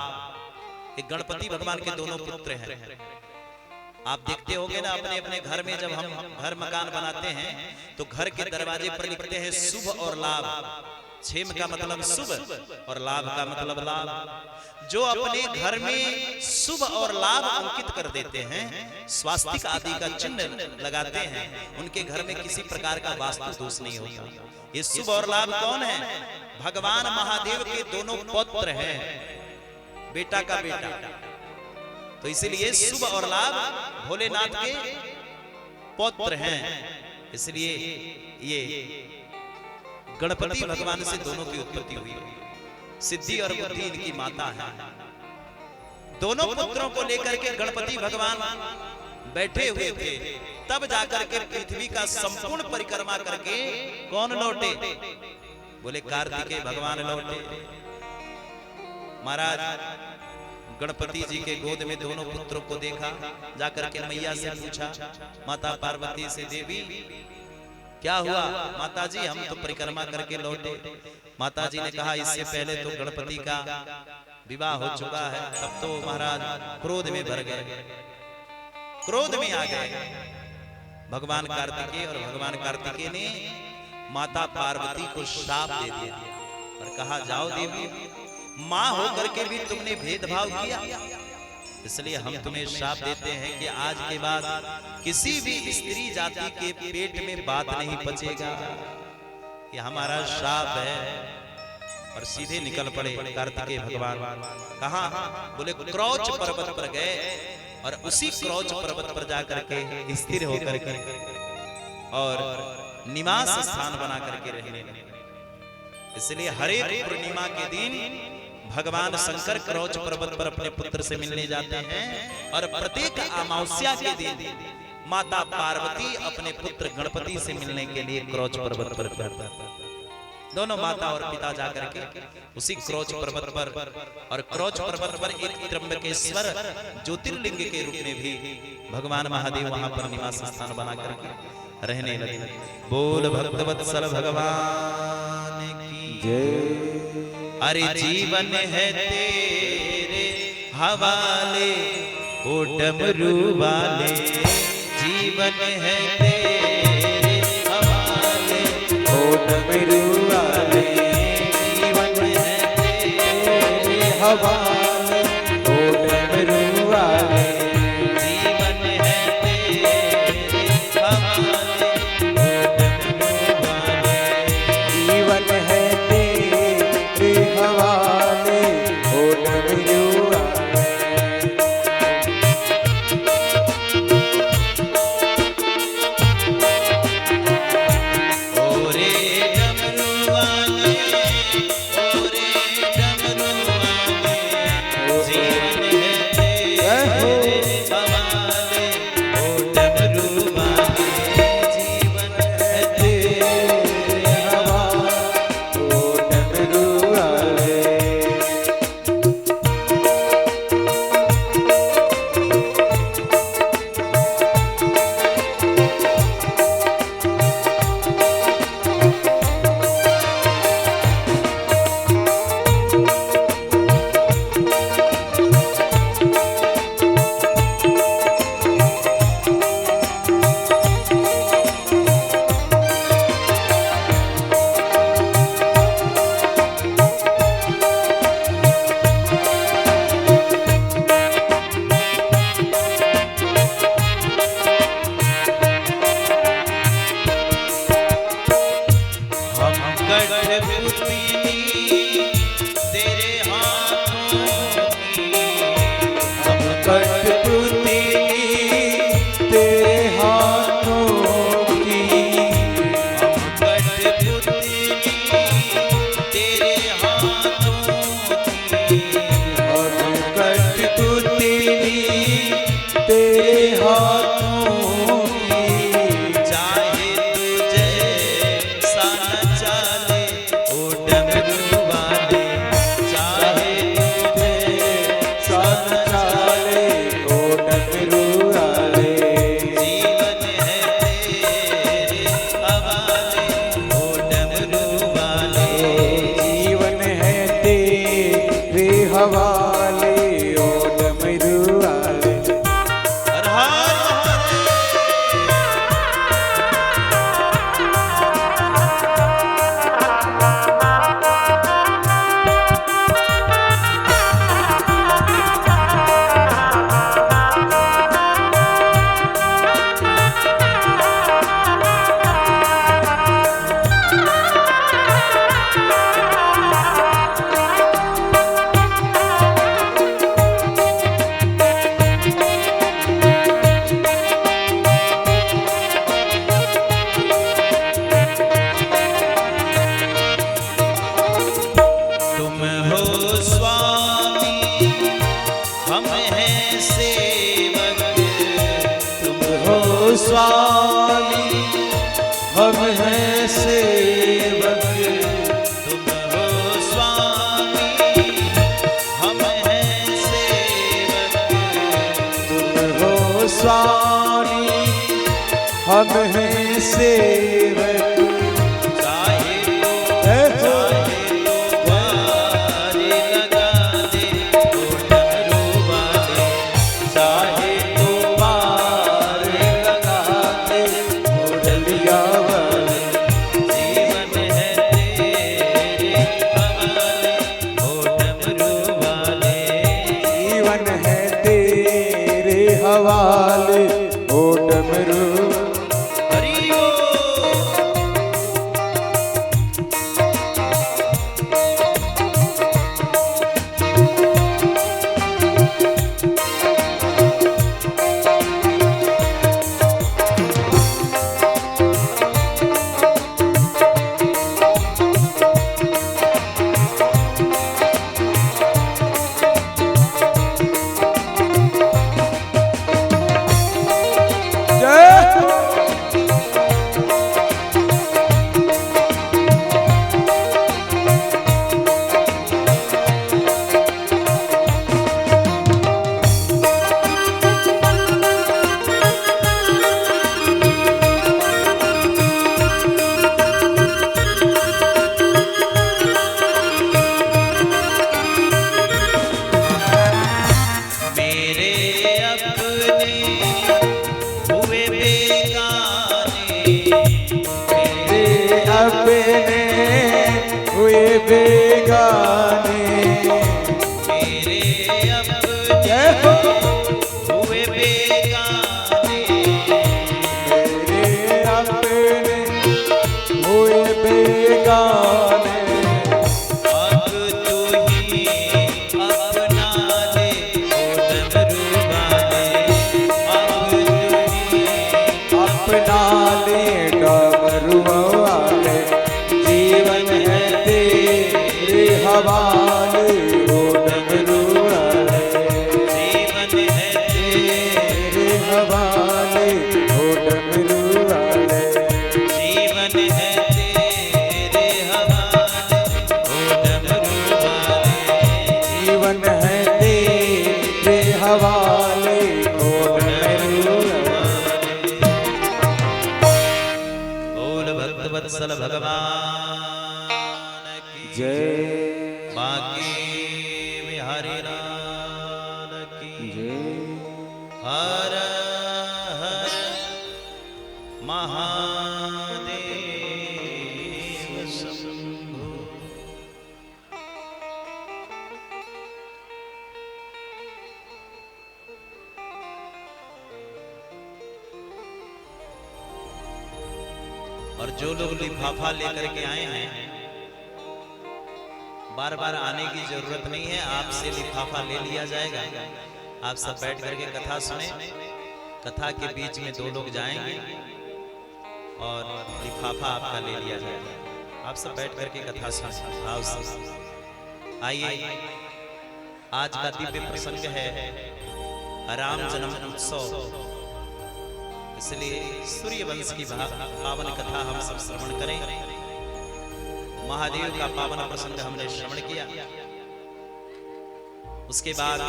Speaker 1: ये गणपति भगवान के दोनों पुत्र हैं। आप देखते होंगे ना, अपने अपने घर में जब हम घर मकान बनाते हैं तो घर के दरवाजे पर लिखते हैं शुभ और लाभ। क्षेम का मतलब शुभ और लाभ का मतलब लाभ। जो अपने घर में शुभ और लाभ अंकित कर देते हैं, स्वास्तिक आदि का चिन्ह लगाते हैं, उनके घर में किसी प्रकार का वास्तु दोष नहीं होता। ये शुभ और लाभ कौन है? भगवान महादेव के दोनों पुत्र हैं, बेटा का बेटा। तो इसीलिए शुभ और लाभ भोलेनाथ के पुत्र हैं। इसलिए ये गणपति भगवान से दोनों की उत्पत्ति हुई। सिद्धि और बुद्धि इनकी माता है। दोनों पुत्रों को लेकर के गणपति भगवान बैठे हुए थे। तब जाकर के पृथ्वी का संपूर्ण परिक्रमा करके कौन लौटे? बोले कार्तिकेय भगवान लौटे। महाराज गणपति जी के गोद में दोनों पुत्रों को देखा, जाकर के मैया से पूछा, माता पार्वती से, देवी क्या हुआ? माता जी हम तो परिक्रमा करके लौटे। माता जी ने कहा इससे पहले तो गणपति का विवाह हो चुका है। तब तो महाराज क्रोध में भर गए, क्रोध में आ गए भगवान कार्तिकेय, और भगवान कार्तिकेय ने माता पार्वती को श्राप दे दिया और कहा जाओ देवी, मां होकर के भी तुमने भेदभाव किया, इसलिए हम तुम्हें श्राप देते हैं कि आज के बाद किसी भी स्त्री जाति के पेट में बात नहीं पचेगा, ये हमारा श्राप है। और सीधे निकल पड़े कार्तिकेय भगवान। कहां? बोले क्रौच पर्वत पर गए, और उसी क्रौच पर्वत पर जाकर के स्थिर होकर के और निवास स्थान बना करके रहने लगे। इसलिए हर एक पूर्णिमा के दिन भगवान शंकर क्रौच पर्वत पर अपने पुत्र से मिलने जाते हैं, और प्रत्येक अमावस्या के दिन माता पार्वती अपने पुत्र गणपति से मिलने के लिए क्रौच पर्वत पर जाते हैं। दोनों माता और पिता जाकर के उसी क्रौच पर्वत पर, और क्रौच पर्वत पर एक त्र्यंबकेश्वर ज्योतिर्लिंग के रूप में भी भगवान महादेव वहां पर निवास स्थान बना करके रहने लगे। बोल भक्तवत्सल भगवान की
Speaker 2: जय।
Speaker 1: अरे जीवन है तेरे हवाले ओ डमरू वाले, जीवन है तेरे हवाले
Speaker 2: ओ डमरू वाले,
Speaker 1: जीवन है तेरे
Speaker 2: हवाले ओ डमरू वाले,
Speaker 1: जीवन है तेरे हवाले ओ डमरू वाले,
Speaker 2: जीवन है तेरे हवाले ओ डमरू वाले।
Speaker 1: ओरे डमरू वाले, ओरे डमरू वाले, जीवन है तेरे हवाले ओ डमरू वाले, जीवन है
Speaker 2: तेरे हवाले ओ डमरू वाले।
Speaker 1: हम कठपुतली तेरे हाथों की,
Speaker 2: हम कठपुतली तेरे हाथों की,
Speaker 1: हम कठपुतली तेरे हाथों की,
Speaker 2: हम कठपुतली तेरे हाथों की।
Speaker 1: चाहे तुझे सा न चाले ओ डमरू वाले, चाहे तुझे सा न
Speaker 2: चाले ओ डमरू वाले,
Speaker 1: जीवन है तेरे हवाले ओ डमरू वाले,
Speaker 2: जीवन है तेरे हवाले ओ डमरू वाले।
Speaker 1: हर हर तुम हो स्वामी हम हैं सेवक, तुम
Speaker 2: हो स्वामी हम हैं सेवक,
Speaker 1: तुम हो स्वामी
Speaker 2: स्वामी हम हैं सेवक
Speaker 1: चाहे तो पार लगा दे ओ डमरू वाले,
Speaker 2: चाहे तो पार लगा दे डलिया वाले।
Speaker 1: जीवन है तेरे हवाले ओ डमरू वाले।
Speaker 2: जीवन है तेरे हवाले ओ डमरू।
Speaker 1: हरिओ मेरे अपने हुए बेगाने,
Speaker 2: मेरे अपने हुए बेगाने।
Speaker 1: मेरे अपने हुए बेगाने।
Speaker 2: मेरे अपने हुए बेगाने।
Speaker 1: अब तू ही अपना ले ओ डमरू वाले। अब तू ही
Speaker 2: अपना ले डमरू वाले। जीवन है तेरे हवाले ओ डमरू वाले।
Speaker 1: जीवन है
Speaker 2: तेरे हवाले ओ डमरू वाले।
Speaker 1: जीवन है तेरे हवाले ओ डमरू वाले।
Speaker 2: जीवन है तेरे हवाले ओ डमरू वाले।
Speaker 1: बोल भक्त वत्सल भगवान की
Speaker 2: जय
Speaker 1: बांके बिहारी लाल की
Speaker 2: जय।
Speaker 1: हर हर महादेव शंभो। और जो लोग लिफाफा लेकर के आए हैं, बार बार आने की जरूरत नहीं है, आपसे लिफाफा ले लिया जाएगा। आप सब बैठ करके कथा सुने। कथा के बीच में दो लोग जाएंगे और लिफाफा आपका ले लिया जाएगा। आप सब बैठ करके कथा सुने। आओ सब। आइए, आज का दिव्य प्रसंग है राम जन्म उत्सव, इसलिए सूर्य वंश की पावन कथा हम सब श्रवण करें। महादेव का पावन प्रसंग हमने श्रवण किया। उसके बाद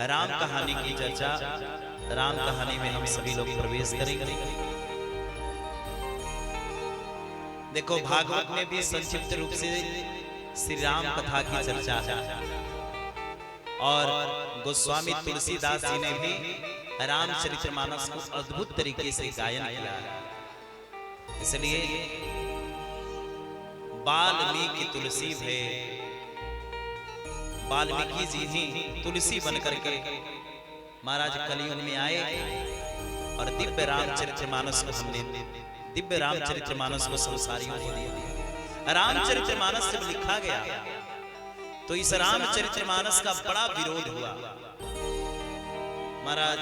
Speaker 1: राम कहानी की चर्चा, राम कहानी में हम सभी लोग प्रवेश करेंगे। देखो, भागवत में भी संक्षिप्त रूप से श्री राम कथा की चर्चा है और गोस्वामी तुलसीदास जी ने भी रामचरितमानस को अद्भुत तरीके से गायन किया है। इसलिए वाल्मीकि तुलसी है, वाल्मीकि जी ही तुलसी बनकर के महाराज कलयुग में आए और दिव्य रामचरितमानस को हमने दिव्य रामचरितमानस को संसारियों को दिया। रामचरितमानस जब लिखा गया तो इस रामचरितमानस का बड़ा विरोध हुआ। महाराज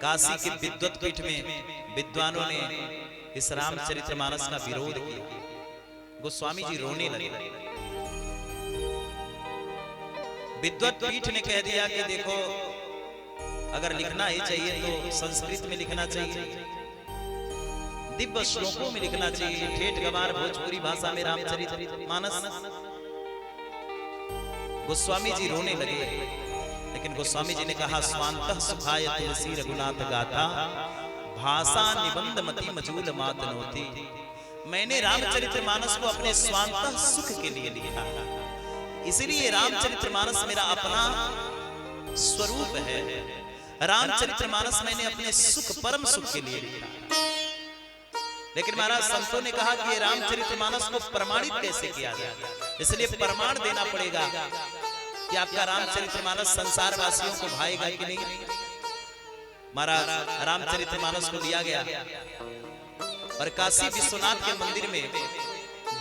Speaker 1: काशी के विद्वत पीठ में विद्वानों ने इस रामचरितमानस का विरोध किया। गोस्वामी जी रोने लगे। विद्वत पीठ ने कह दिया कि देखो, अगर लिखना ही चाहिए तो संस्कृत में लिखना चाहिए, दिव्य श्लोकों में लिखना चाहिए, ठेठ गवार भोजपुरी भाषा में रामचरितमानस। गोस्वामी जी रोने लगे। लेकिन गोस्वामी जी ने कहा स्वांतः सुखाय तुलसी रघुनाथ गाथा भाषा निबंध मति मजूल मात नोती। मैंने रामचरितमानस को अपने स्वांतः सुख के लिए लिखा, इसलिए रामचरितमानस मेरा अपना स्वरूप है। रामचरितमानस मैंने अपने सुख परम सुख के लिए लिखा। लेकिन महाराज संतों ने कहा कि रामचरितमानस को प्रमाणित कैसे किया जाए, इसलिए प्रमाण देना पड़ेगा कि आपका रामचरितमानस संसार वासियों को भाएगा कि नहीं। महाराज रामचरितमानस को दिया गया और काशी विश्वनाथ के मंदिर में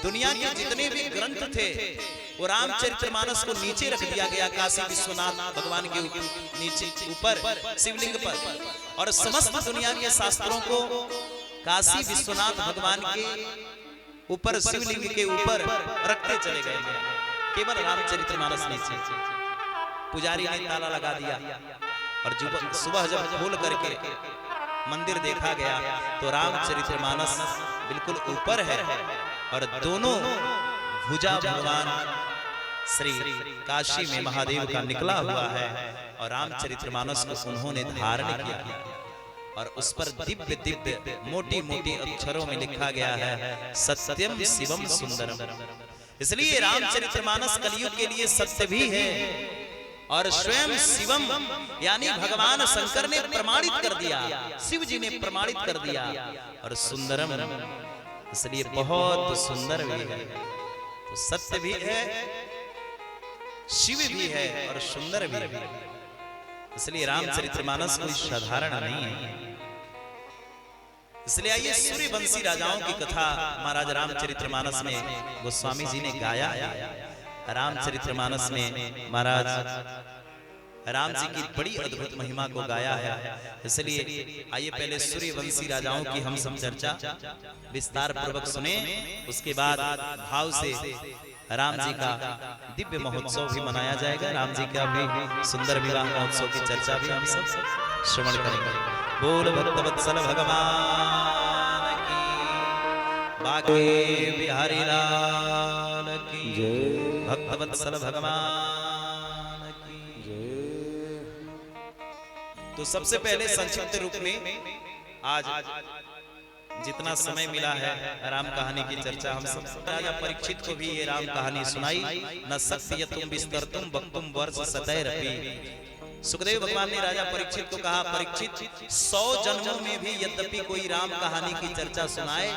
Speaker 1: दुनिया के जितने भी ग्रंथ थे वो रामचरितमानस को नीचे रख दिया गया, काशी विश्वनाथ भगवान के नीचे ऊपर शिवलिंग पर, और समस्त दुनिया के शास्त्रों को काशी विश्वनाथ भगवान के ऊपर शिवलिंग के ऊपर रखते चले गए। केवल रामचरितमानस नीचे। पुजारी ने ताला लगा दिया और सुबह जब खोल करके मंदिर देखा गया तो रामचरितमानस बिल्कुल ऊपर है और दोनों भुजा भगवान श्री काशी में महादेव का निकला हुआ है और रामचरितमानस को उन्होंने धारण किया और उस पर दिव्य दिव्य मोटी मोटी अक्षरों में लिखा गया है सत्यम शिवम सुंदरम। इसलिए रामचरितमानस कलयुग के लिए सत्य भी है और स्वयं शिवम यानी भगवान शंकर ने प्रमाणित कर दिया, शिव जी ने प्रमाणित कर दिया, और सुंदरम इसलिए बहुत सुंदर भी है। तो सत्य भी है, शिव भी है और सुंदर भी है। इसलिए रामचरितमानस कोई साधारण नहीं है। इसलिए आइए सूर्यवंशी राजाओं की कथा महाराज रामचरितमानस में गोस्वामी जी ने गाया। रामचरितमानस में महाराज राम जी की बड़ी अद्भुत महिमा को गाया है। इसलिए आइए पहले सूर्यवंशी राजाओं की हम सब चर्चा विस्तार पूर्वक सुने, उसके बाद भाव से राम जी का दिव्य महोत्सव भी मनाया जाएगा। राम जी का भी सुंदर विवाह महोत्सव की चर्चा भी हम सब श्रवण करेंगे। बोल भक्तवत्सल भगवान की, बाके बिहारी लाल की जय, भक्तवत्सल भगवान की जय। तो सबसे पहले संक्षिप्त रूप में आज जितना समय मिला है राम कहानी की चर्चा हम सब राजा परीक्षित को भी ये राम कहानी सुनाई। न शक्ति तुम विस्तरतुम वक्तुम वर्ष सतैरपि। सुखदेव भगवान ने राजा परीक्षित को कहा, परीक्षित 100 जन्मों में भी यद्यपि कोई राम कहानी की चर्चा सुनाए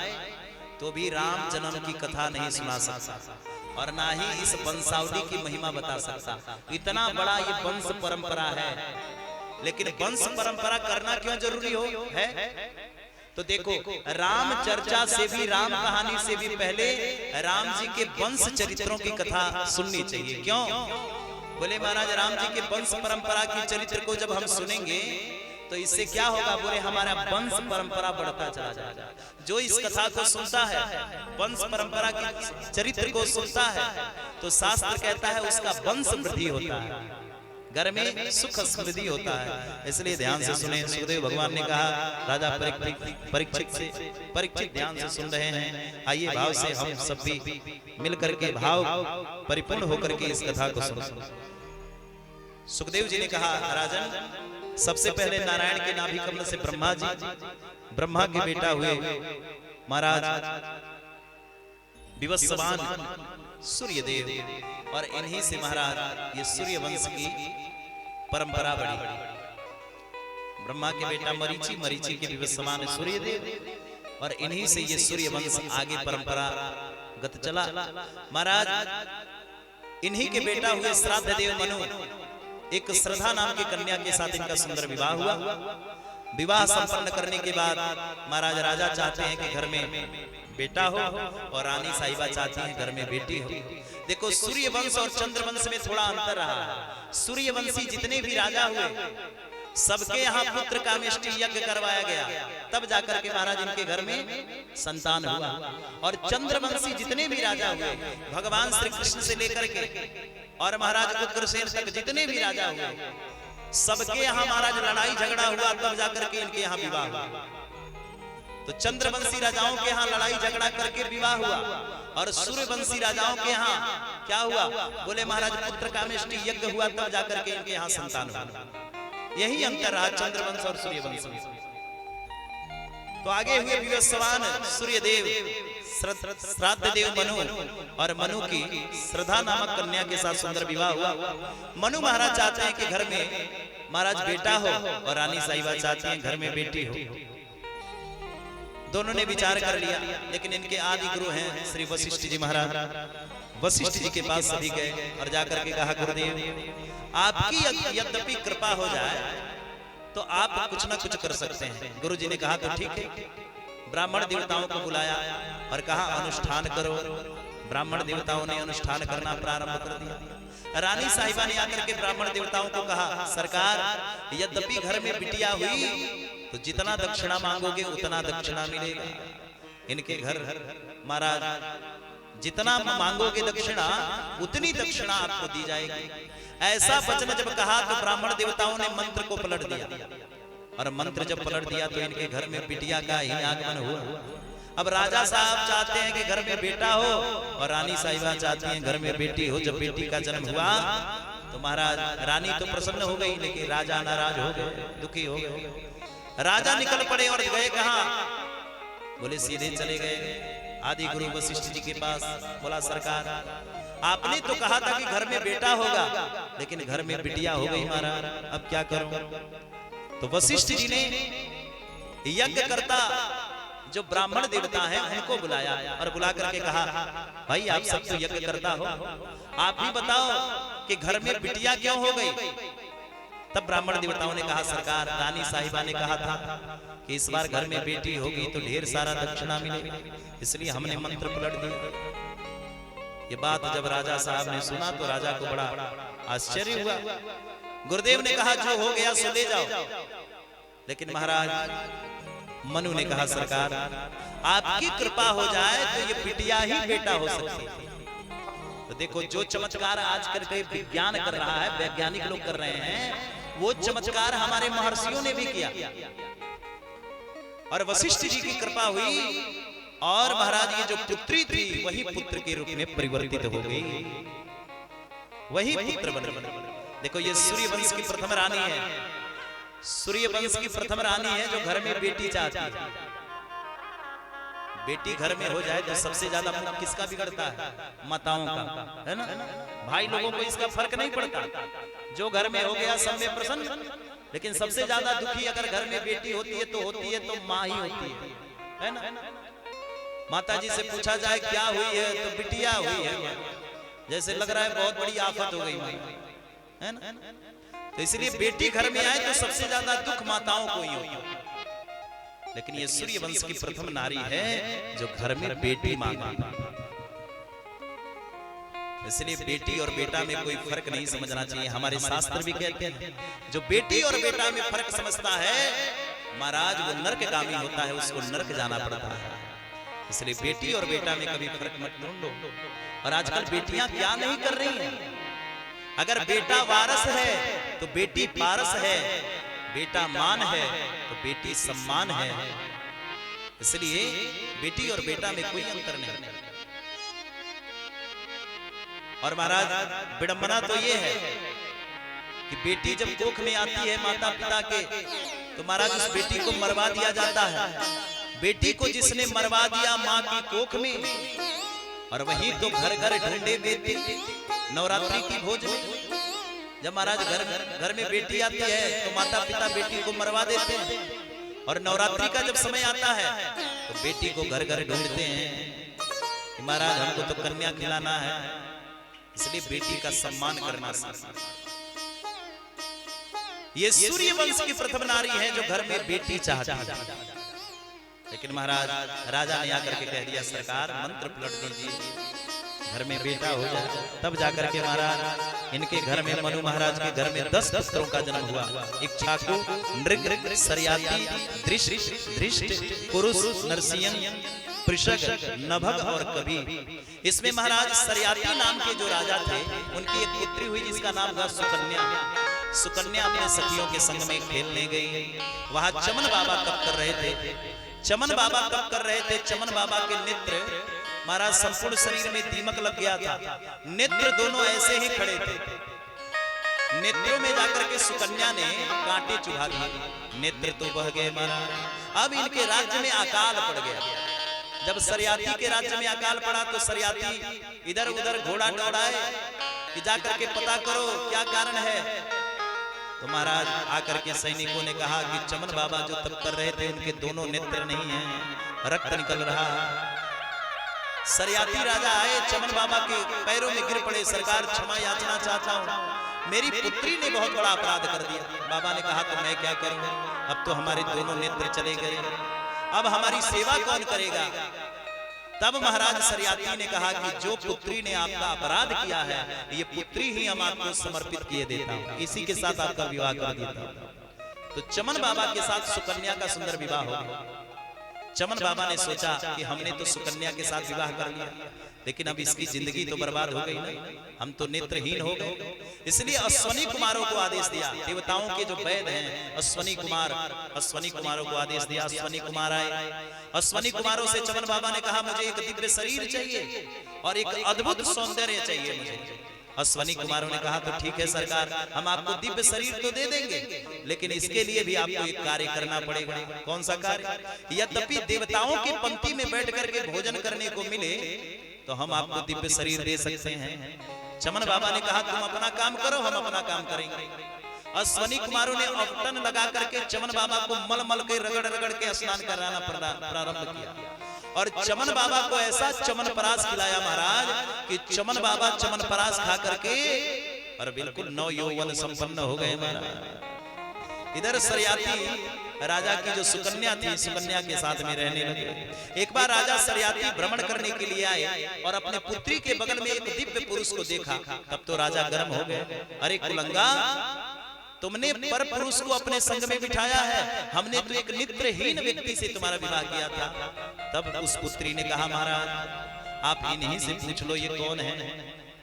Speaker 1: तो भी राम जन्म की कथा नहीं सुना सकता और ना ही इस वंशावली की महिमा बता सकता। इतना बड़ा ये वंश परंपरा है, लेकिन वंश परंपरा करना क्यों जरूरी है? तो देखो राम चर्चा से भी, राम कहानी से भी पहले राम जी के वंश चरित्रों की कथा सुननी चाहिए। क्यों? बोले महाराज राम जी के वंश परंपरा की चरित्र को जब हम सुनेंगे तो इससे क्या होगा? बोले हमारा वंश परंपरा बढ़ता चला जाएगा। जो इस कथा को सुनता है, वंश परंपरा की चरित्र को सुनता है, तो शास्त्र कहता है उसका वंश वृद्धि होता है, घर में सुख समृद्धि होता है। इसलिए ध्यान से सुने। सुखदेव भगवान ने कहा राजा परीक्षित ध्यान से सुन रहे हैं। आइए भाव से हम सब भी मिलकर के भाव परिपूर्ण होकर के इस कथा को सुनो। सुखदेव जी ने कहा राजन, सबसे पहले नारायण के नाभि कमल से ब्रह्मा जी, ब्रह्मा के बेटा हुए महाराज विवस्वान सूर्यदेव, और इन्हीं से महाराज ये सूर्य वंश की परंपरा बढ़ी। ब्रह्मा के बेटा मरीचि, मरीचि के विवस्वान सूर्यदेव, और इन्हीं से ये सूर्य वंश आगे परंपरा गत चला। महाराज इन्हीं के बेटा हुए श्राद्ध देव मनु, एक श्रद्धा नाम की कन्या के साथ इनका सुंदर विवाह हुआ। विवाह संपन्न करने के बाद महाराज राजा चाहते हैं कि घर में बेटा हो और रानी साहिबा चाहती हैं घर में बेटी हो। देखो सूर्यवंश और चंद्रवंश में थोड़ा अंतर रहा। सूर्यवंशी जितने भी राजा हुए सबके यहाँ पुत्र कामेष्टि यज्ञ करवाया गया, तब जाकर के महाराज इनके घर में संतान हुआ। और चंद्रवंशी जितने भी राजा हुए, भगवान श्री कृष्ण से लेकर के और महाराज उग्रसेन तक जितने भी राजा हुए, सबके यहाँ महाराज लड़ाई झगड़ा हुआ, तब जाकर के इनके यहाँ विवाह हुआ। तो चंद्रवंशी राजाओं के यहाँ लड़ाई झगड़ा करके विवाह हुआ और सूर्यवंशी राजाओं के यहाँ क्या हुआ? बोले महाराज पुत्र कामेष्टि यज्ञ हुआ तब जाकर के इनके यहाँ संतान हुआ। यही अंतर रहा चंद्रवंश और सूर्यवंश में। तो आगे हुए विवस्वान सूर्यदेव, श्राद्ध देव मनु, और मनु की श्रद्धा नामक कन्या के साथ सुंदर विवाह हुआ। मनु महाराज चाहते हैं कि घर में महाराज बेटा हो और रानी साहिबा चाहती हैं घर में बेटी हो। दोनों ने विचार कर लिया, लेकिन इनके आदि गुरु हैं श्री वशिष्ठ जी महाराज। वशिष्ठ जी के पास सभी गए और जाकर के कहा गुरुदेव आपकी यद्यपि कृपा हो जाए तो आप कुछ ना कुछ कर सकते हैं। गुरु जी ने कहा तो ठीक है। ब्राह्मण देवताओं को बुलाया और कहा अनुष्ठान करो। ब्राह्मण देवताओं ने अनुष्ठान करना प्रारंभ कर दिया। रानी साहिबा ने आकर के ब्राह्मण देवताओं को कहा सरकार यद्यपि घर में बिटिया हुई तो जितना दक्षिणा मांगोगे उतना दक्षिणा मिलेगा। इनके घर महाराज जितना मांगोगे दक्षिणा उतनी दक्षिणा आपको दी जाएगी। ऐसा वचन जब कहा तो ब्राह्मण देवताओं ने मंत्र को पलट दिया और मंत्र जब पलट दिया तो इनके घर में बिटिया का ही आगमन हुआ। अब राजा साहब चाहते हैं कि घर में बेटा हो और रानी साहिबा चाहती हैं घर में बेटी हो। जब बेटी का जन्म हुआ तो महाराज रानी तो प्रसन्न हो गई, लेकिन राजा नाराज हो गए, दुखी हो गए। राजा निकल पड़े और गए कहां? बोले सीधे चले गए आदि गुरु वशिष्ठ जी के पास। बोला सरकार आपने तो कहा था कि घर में बेटा होगा, लेकिन घर में बिटिया हो गई महाराज, अब क्या करूं? तो वशिष्ठ जी ने यज्ञ करता जो ब्राह्मण देवता हैं उनको बुलाया और बुला करके कहा भाई आप सब तो यज्ञ करता हो, आप भी बताओ कि घर में बिटिया क्यों हो गई? तब ब्राह्मण देवताओं ने कहा सरकार रानी साहिबा ने कहा था कि इस बार घर में बेटी होगी तो ढेर सारा दक्षिणा मिलेगा, इसलिए हमने मंत्र पलट दिया। ये बात जब राजा साहब ने सुना तो राजा को बड़ा आश्चर्य हुआ। गुरुदेव ने कहा जो हो गया सो ले जाओ, लेकिन महाराज मनु ने कहा सरकार आपकी कृपा हो जाए तो ये बिटिया ही बेटा हो सकती है। तो देखो जो चमत्कार आजकल के विज्ञान कर रहा है, वैज्ञानिक लोग कर रहे हैं, वो चमत्कार हमारे महर्षियों ने भी किया और वशिष्ठ जी की कृपा हुई और महाराज ये जो पुत्री थी वही पुत्र के रूप में परिवर्तित हो गई, वही पुत्र बन गई। देखो ये सूर्यवंश की प्रथम रानी है, सूर्यवंश की प्रथम रानी है जो घर में बेटी चाहती है। बेटी घर में हो जाए तो सबसे ज्यादा मुख किसका बिगड़ता है? माताओं का, है ना? भाई लोगों को इसका फर्क नहीं पड़ता, जो घर में हो गया सब में प्रसन्न। लेकिन सबसे ज्यादा दुखी अगर घर में बेटी होती है तो माँ ही होती है ना? माता जी से पूछा जाए क्या हुई है तो बिटिया हुई है, जैसे लग रहा है बहुत बड़ी आफत हो गई, है ना? तो इसलिए बेटी घर में आए तो सबसे ज्यादा दुख माताओं को ही होता है। लेकिन ये सूर्यवंश की प्रथम नारी है जो घर में बेटी मांगी, इसलिए बेटी और बेटा में कोई फर्क नहीं समझना चाहिए। हमारे शास्त्र भी कहते हैं जो बेटी और बेटा में फर्क समझता है महाराज वो नरकगामी होता है, उसको नरक जाना पड़ता है। इसलिए बेटी और बेटा में कभी फर्क मत ढूंढो। और आजकल बेटियां क्या नहीं कर रही हैं? अगर बेटा वारस है तो बेटी पारस है, बेटा मान है तो बेटी सम्मान है। इसलिए बेटी और बेटा में कोई अंतर नहीं। और महाराज विडंबना तो ये है कि बेटी जब कोख में आती है माता पिता के तो महाराज उस बेटी को मरवा दिया जाता है। बेटी को जिसने मरवा दिया माँ की कोख में, और वही तो घर घर ढूंढे बेटी नवरात्रि की भोज में। जब महाराज घर में बेटी आती है तो माता पिता बेटी को मरवा देते हैं, और नवरात्रि का जब समय आता है तो बेटी को घर घर ढूंढते हैं कि महाराज हमको तो कन्या खिलाना है। इसलिए बेटी का सम्मान करना सीखिए। ये सूर्यवंश की प्रथम नारी है जो घर में बेटी चाहती है। लेकिन महाराज राजा ने आकर के कह दिया सरकार मंत्र पलट दीजिए, घर में बेटा हो जाए। तब जाकर के महाराज इनके घर में मनु महाराज के घर में 10 पुत्रों का जन्म हुआ। इक्ष्वाकु, नृग, सरियाती, धृष्ट, कुरुस, नरसिंह, पृषक, नभग और कबीर। इसमें महाराज सरियाती नाम के जो राजा थे उनकी एक पुत्री हुई जिसका नाम था सुकन्या। सुकन्या अपने सखियों के संग में खेलने गई। वहां चमन बाबा तप कर रहे थे। चमन बाबा कब कर रहे थे? चमन बाबा के नेत्र महाराज संपूर्ण शरीर में दीमक लग गया था, नेत्र दोनों ऐसे ही खड़े थे। नेत्रों में जाकर के सुकन्या ने कांटे चुभा दिए, नेत्र तो बह गए महाराज। अब इनके राज्य में अकाल पड़ गया। जब सरियाती के राज्य में अकाल पड़ा तो सरियाती इधर उधर घोड़ा दौड़ाए कि जाकर के पता करो क्या कारण है। तो महाराज आकर के सैनिकों ने कहा कि चमन बाबा जो तब कर रहे थे उनके दोनों नेत्र नहीं हैं, रक्त निकल रहा है। सरियाती राजा आए, चमन बाबा के पैरों में गिर पड़े, सरकार क्षमा याचना चाहता हूँ, मेरी पुत्री ने बहुत बड़ा अपराध कर दिया। बाबा ने कहा तो मैं क्या करूं, अब तो हमारे दोनों नेत्र चले गए, अब हमारी सेवा कौन करेगा। तब महाराज सरियाती ने कहा कि जो पुत्री ने आपका अपराध किया है, ये पुत्री ही हम आपको समर्पित किए देता हूं, इसी के साथ आपका विवाह कर देता हूं। तो चमन बाबा के साथ सुकन्या का सुंदर विवाह हो गया। चमन बाबा ने सोचा कि हमने तो सुकन्या के साथ विवाह कर लिया, लेकिन अब इसकी जिंदगी तो बर्बाद हो गई ना, हम तो नेत्रहीन हो गए। इसलिए अश्वनी कुमारों को आदेश दिया, देवताओं के जो वैद्य हैं अश्वनी कुमारों को आदेश दिया। अश्वनी कुमार आए, अश्वनी कुमारों से चमन बाबा ने कहा मुझे एक दिव्य शरीर चाहिए और एक अद्भुत सौंदर्य चाहिए मुझे। अश्वनी कुमारों ने कहा तो ठीक है सरकार, हम आपको दिव्य शरीर तो दे देंगे, लेकिन इसके लिए भी आपको एक कार्य करना पड़ेगा। कौन सा कार्य? यद्यपि देवताओं की पंक्ति में बैठ करके भोजन करने को मिले तो हम आपको दिव्य शरीर दे सकते हैं। चमन बाबा ने कहा तुम अपना काम करो, हम अपना काम करेंगे। अश्वनी कुमारों ने अवतन लगा करके चमन बाबा को मल मल के रगड़ रगड़ के स्नान कराना प्रारंभ किया और चमन बाबा को ऐसा चमन परास खिलाया महाराज कि चमन बाबा चमन परास खा करके और बिल्कुल नौ यौवन संपन्न हो गए महाराज। इधर सरियाती राजा की जो सुकन्या थी, सुकन्या के साथ में रहने लगे। एक बार राजा सरियाती भ्रमण करने के लिए आए और अपने पुत्री के बगल में एक दिव्य पुरुष को देखा। तब तो राजा गर्म हो गए, अरे कुलंगा, तुमने पर पुरुष को अपने संग में बिठाया है, हमने तो एक नेत्रहीन व्यक्ति से तुम्हारा विवाह किया था। तब उस पुत्री ने कहा महाराज आप इन्हीं से पूछ लो ये कौन है।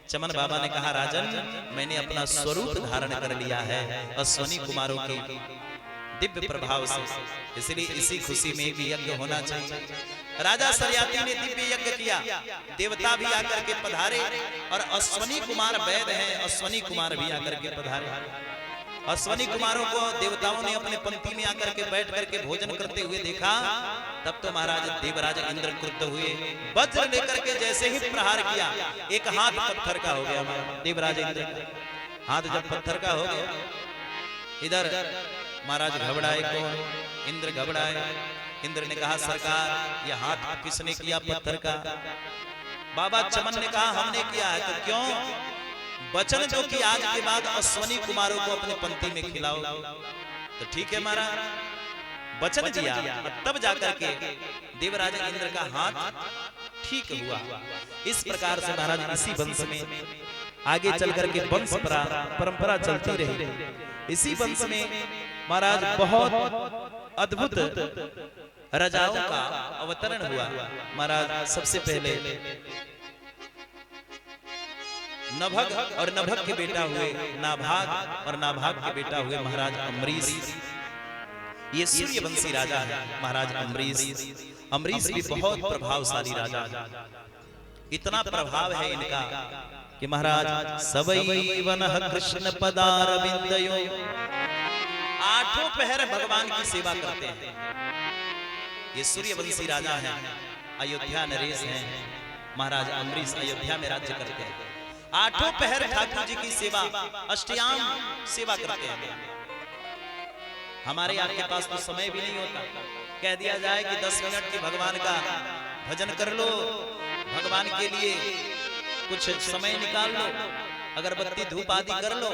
Speaker 1: चमन बाबा ने कहा राजन, मैंने अपना स्वरूप धारण कर लिया है अश्वनी कुमारों की दिव्य प्रभाव से, इसलिए इसी खुशी में भी यज्ञ होना चाहिए। राजा सरियाती ने दिव्य यज्ञ किया, देवता भी आकर के पधारे और अश्वनी कुमार वैद्य हैं, अश्वनी कुमार भी आकर के पधारे। अश्वनी कुमारों को देवताओं ने अपने पंक्ति में आकर के बैठ करके भोजन करते हुए देखा। तब तो महाराज देवराज इंद्र क्रुद्ध हुए, वज्र लेकर के जैसे ही प्रहार किया एक हाथ पत्थर का हो गया। देवराज इंद्र का हाथ जब पत्थर का हो गया, इधर महाराज घबराए, कौन? इंद्र घबराए। इंद्र ने कहा सरकार यह हाथ किसने किया पत्थर का? बाबा चमन ने कहा हमने किया है। तो क्यों? वचन जो कि आज के बाद अश्वनी कुमारों को अपने पंक्ति में खिलाओ। तो ठीक है महाराज, वचन दिया, तब जाकर के देवराज इंद्र का हाथ ठीक हुआ। इस प्रकार से महाराज इसी वंश में आगे चल करके वंश परंपरा चलती रही। इसी वंश में महाराज बहुत अद्भुत राजाओं का अवतरण हुआ। महाराज सबसे पहले नभग और नभग के बेटा हुए नाभाग और नाभाग के बेटा हुए महाराज अम्बरीश। ये सूर्यवंशी राजा है महाराज अम्बरीश। अम्बरीश भी बहुत प्रभावशाली राजा है, इतना प्रभाव है इनका कि महाराज सबई वनः कृष्ण पदारविंदयो, आठों पहर भगवान की सेवा करते हैं। ये सूर्यवंशी राजा हैं, अयोध्या नरेश हैं। महाराज अम्बरीश अयोध्या में राज्य करते हैं, आठों पहर ठाकुर जी की सेवा, अष्टयाम सेवा करते हैं। हमारे आपके पास तो समय भी नहीं होता, कह दिया जाए कि 10 मिनट की भगवान का भजन कर लो, भगवान के लिए कुछ समय निकाल लो, अगरबत्ती धूप आदि कर लो,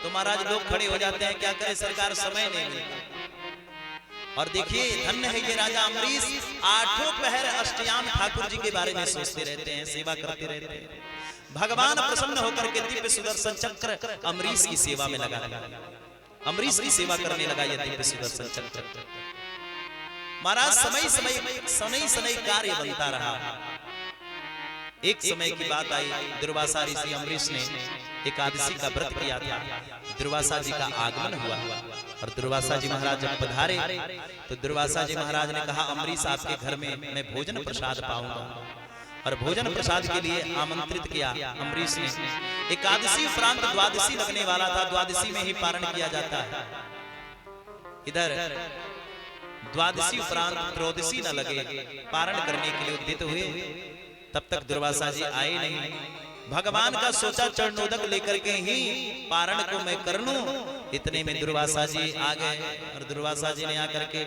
Speaker 1: तो महाराज लोग खड़े हो जाते हैं, क्या करें सरकार समय नहीं मिलता। और देखिए धन्य है ये राजा अम्बरीश, आठों पहर अष्टयाम ठाकुर जी के बारे में सोचते रहते हैं, सेवा करते रहते हैं। भगवान प्रसन्न होकर के दिव्य सुदर्शन चक्र अम्बरीश की सेवा में लगा, अम्बरीश की सेवा करने लगा ये दिव्य सुदर्शन चक्र। महाराज समय समय कार्य बनता रहा। एक समय की बात आई, दुर्वासा ऋषि अम्बरीश ने एकादशी का व्रत किया था। दुर्वासा जी का आगमन हुआ और दुर्वासा जी महाराज जब पधारे तो दुर्वासा जी महाराज ने कहा, अम्बरीश आपके घर में मैं भोजन प्रसाद पाऊंगा। और भोजन प्रसाद के लिए आमंत्रित किया अम्बरीश ने। एकादशी उपरांत द्वादशी लगने वाला था, द्वादशी में ही पारण किया जाता है। इधर द्वादशी उपरांत त्रयोदशी न लगे, पारण करने के लिए उद्यत हुए, तब तक दुर्वासा जी आए नहीं। भगवान का सोचा चरणोदक लेकर के ही पारण को मैं कर लूं। इतने में दुर्वासा जी आ गए और दुर्वासा जी ने आकर के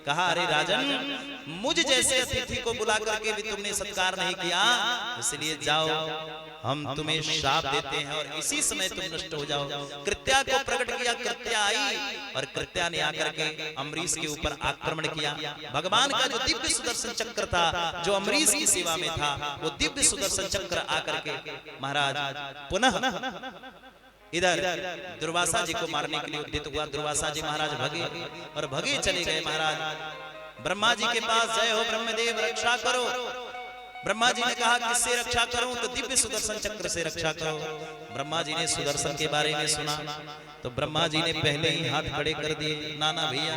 Speaker 1: कहा, अरे राजन, मुझ जैसे अतिथि को बुला करके भी तुमने सत्कार नहीं किया, इसलिए जाओ, हम तुम्हें श्राप देते हैं और इसी समय तुम नष्ट हो जाओ। कृत्या को प्रकट किया, कृत्या आई और कृत्या ने आकर के अम्बरीश के ऊपर आक्रमण किया। भगवान का जो दिव्य सुदर्शन चक्र था, जो अम्बरीश की सेवा में था, वो दिव्य सुदर्शन चक्र आकर के महाराज पुनः इधर दुर्वासा जी को मारने के लिए उद्यत हुआ। दुर्वासा जी महाराज भगे और भगे चले गए महाराज ब्रह्मा जी के पास। जय हो ब्रह्मदेव, रक्षा करो। ब्रह्मा जी ने कहा, किससे रक्षा करूं? तो दिव्य सुदर्शन चक्र से रक्षा करो। ब्रह्मा जी ने सुदर्शन के बारे में सुना तो ब्रह्मा जी ने पहले ही हाथ खड़े कर दिए, नाना भैया,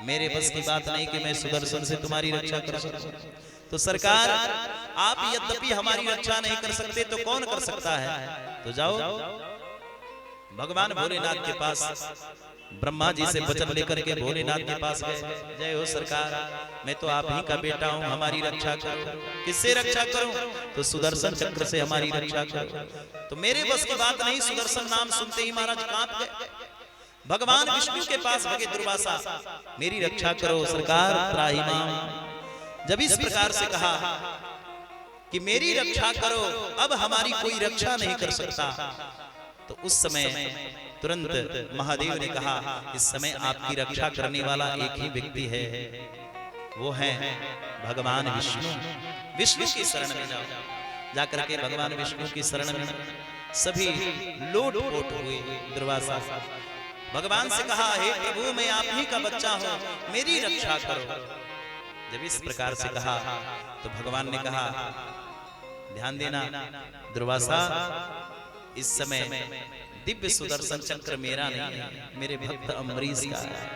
Speaker 1: मेरे बस की बात नहीं कि मैं सुदर्शन से तुम्हारी रक्षा कर सकूं। तो सरकार, आप यद्यपि हमारी रक्षा नहीं कर सकते तो कौन कर सकता है? तो जाओ भगवान भोलेनाथ के पास। ब्रह्मा जी से वचन लेकर के भोलेनाथ के पास गए। जय हो सरकार, मैं तो आप ही का बेटा हूं, हमारी रक्षा करो। किससे रक्षा करूं? तो सुदर्शन चक्र से हमारी रक्षा करो। तो मेरे बस की बात नहीं, सुदर्शन नाम सुनते ही महाराज कांप गए। भगवान विष्णु के पास भगे दुर्वासा, मेरी रक्षा करो सरकार, त्राहि माम। जब इस प्रकार से कहा कि मेरी रक्षा करो, अब हमारी कोई रक्षा नहीं कर सकता, तो उस समय तुरंत महादेव ने कहा, इस समय आपकी रक्षा करने वाला एक ही व्यक्ति है, वो है भगवान विष्णु। विष्णु की शरण में जाओ। जाकर के भगवान विष्णु की शरण में सभी लोट-पोट हुए। दुर्वासा भगवान से कहा, हे प्रभु, मैं आप ही का बच्चा हूं, मेरी रक्षा करो। जब इस प्रकार से कहा तो भगवान ने कहा, ध्यान देना दुर्वासा, इस समय दिव्य सुदर्शन चक्र मेरा नहीं है, मेरे भक्त अम्बरीश का है।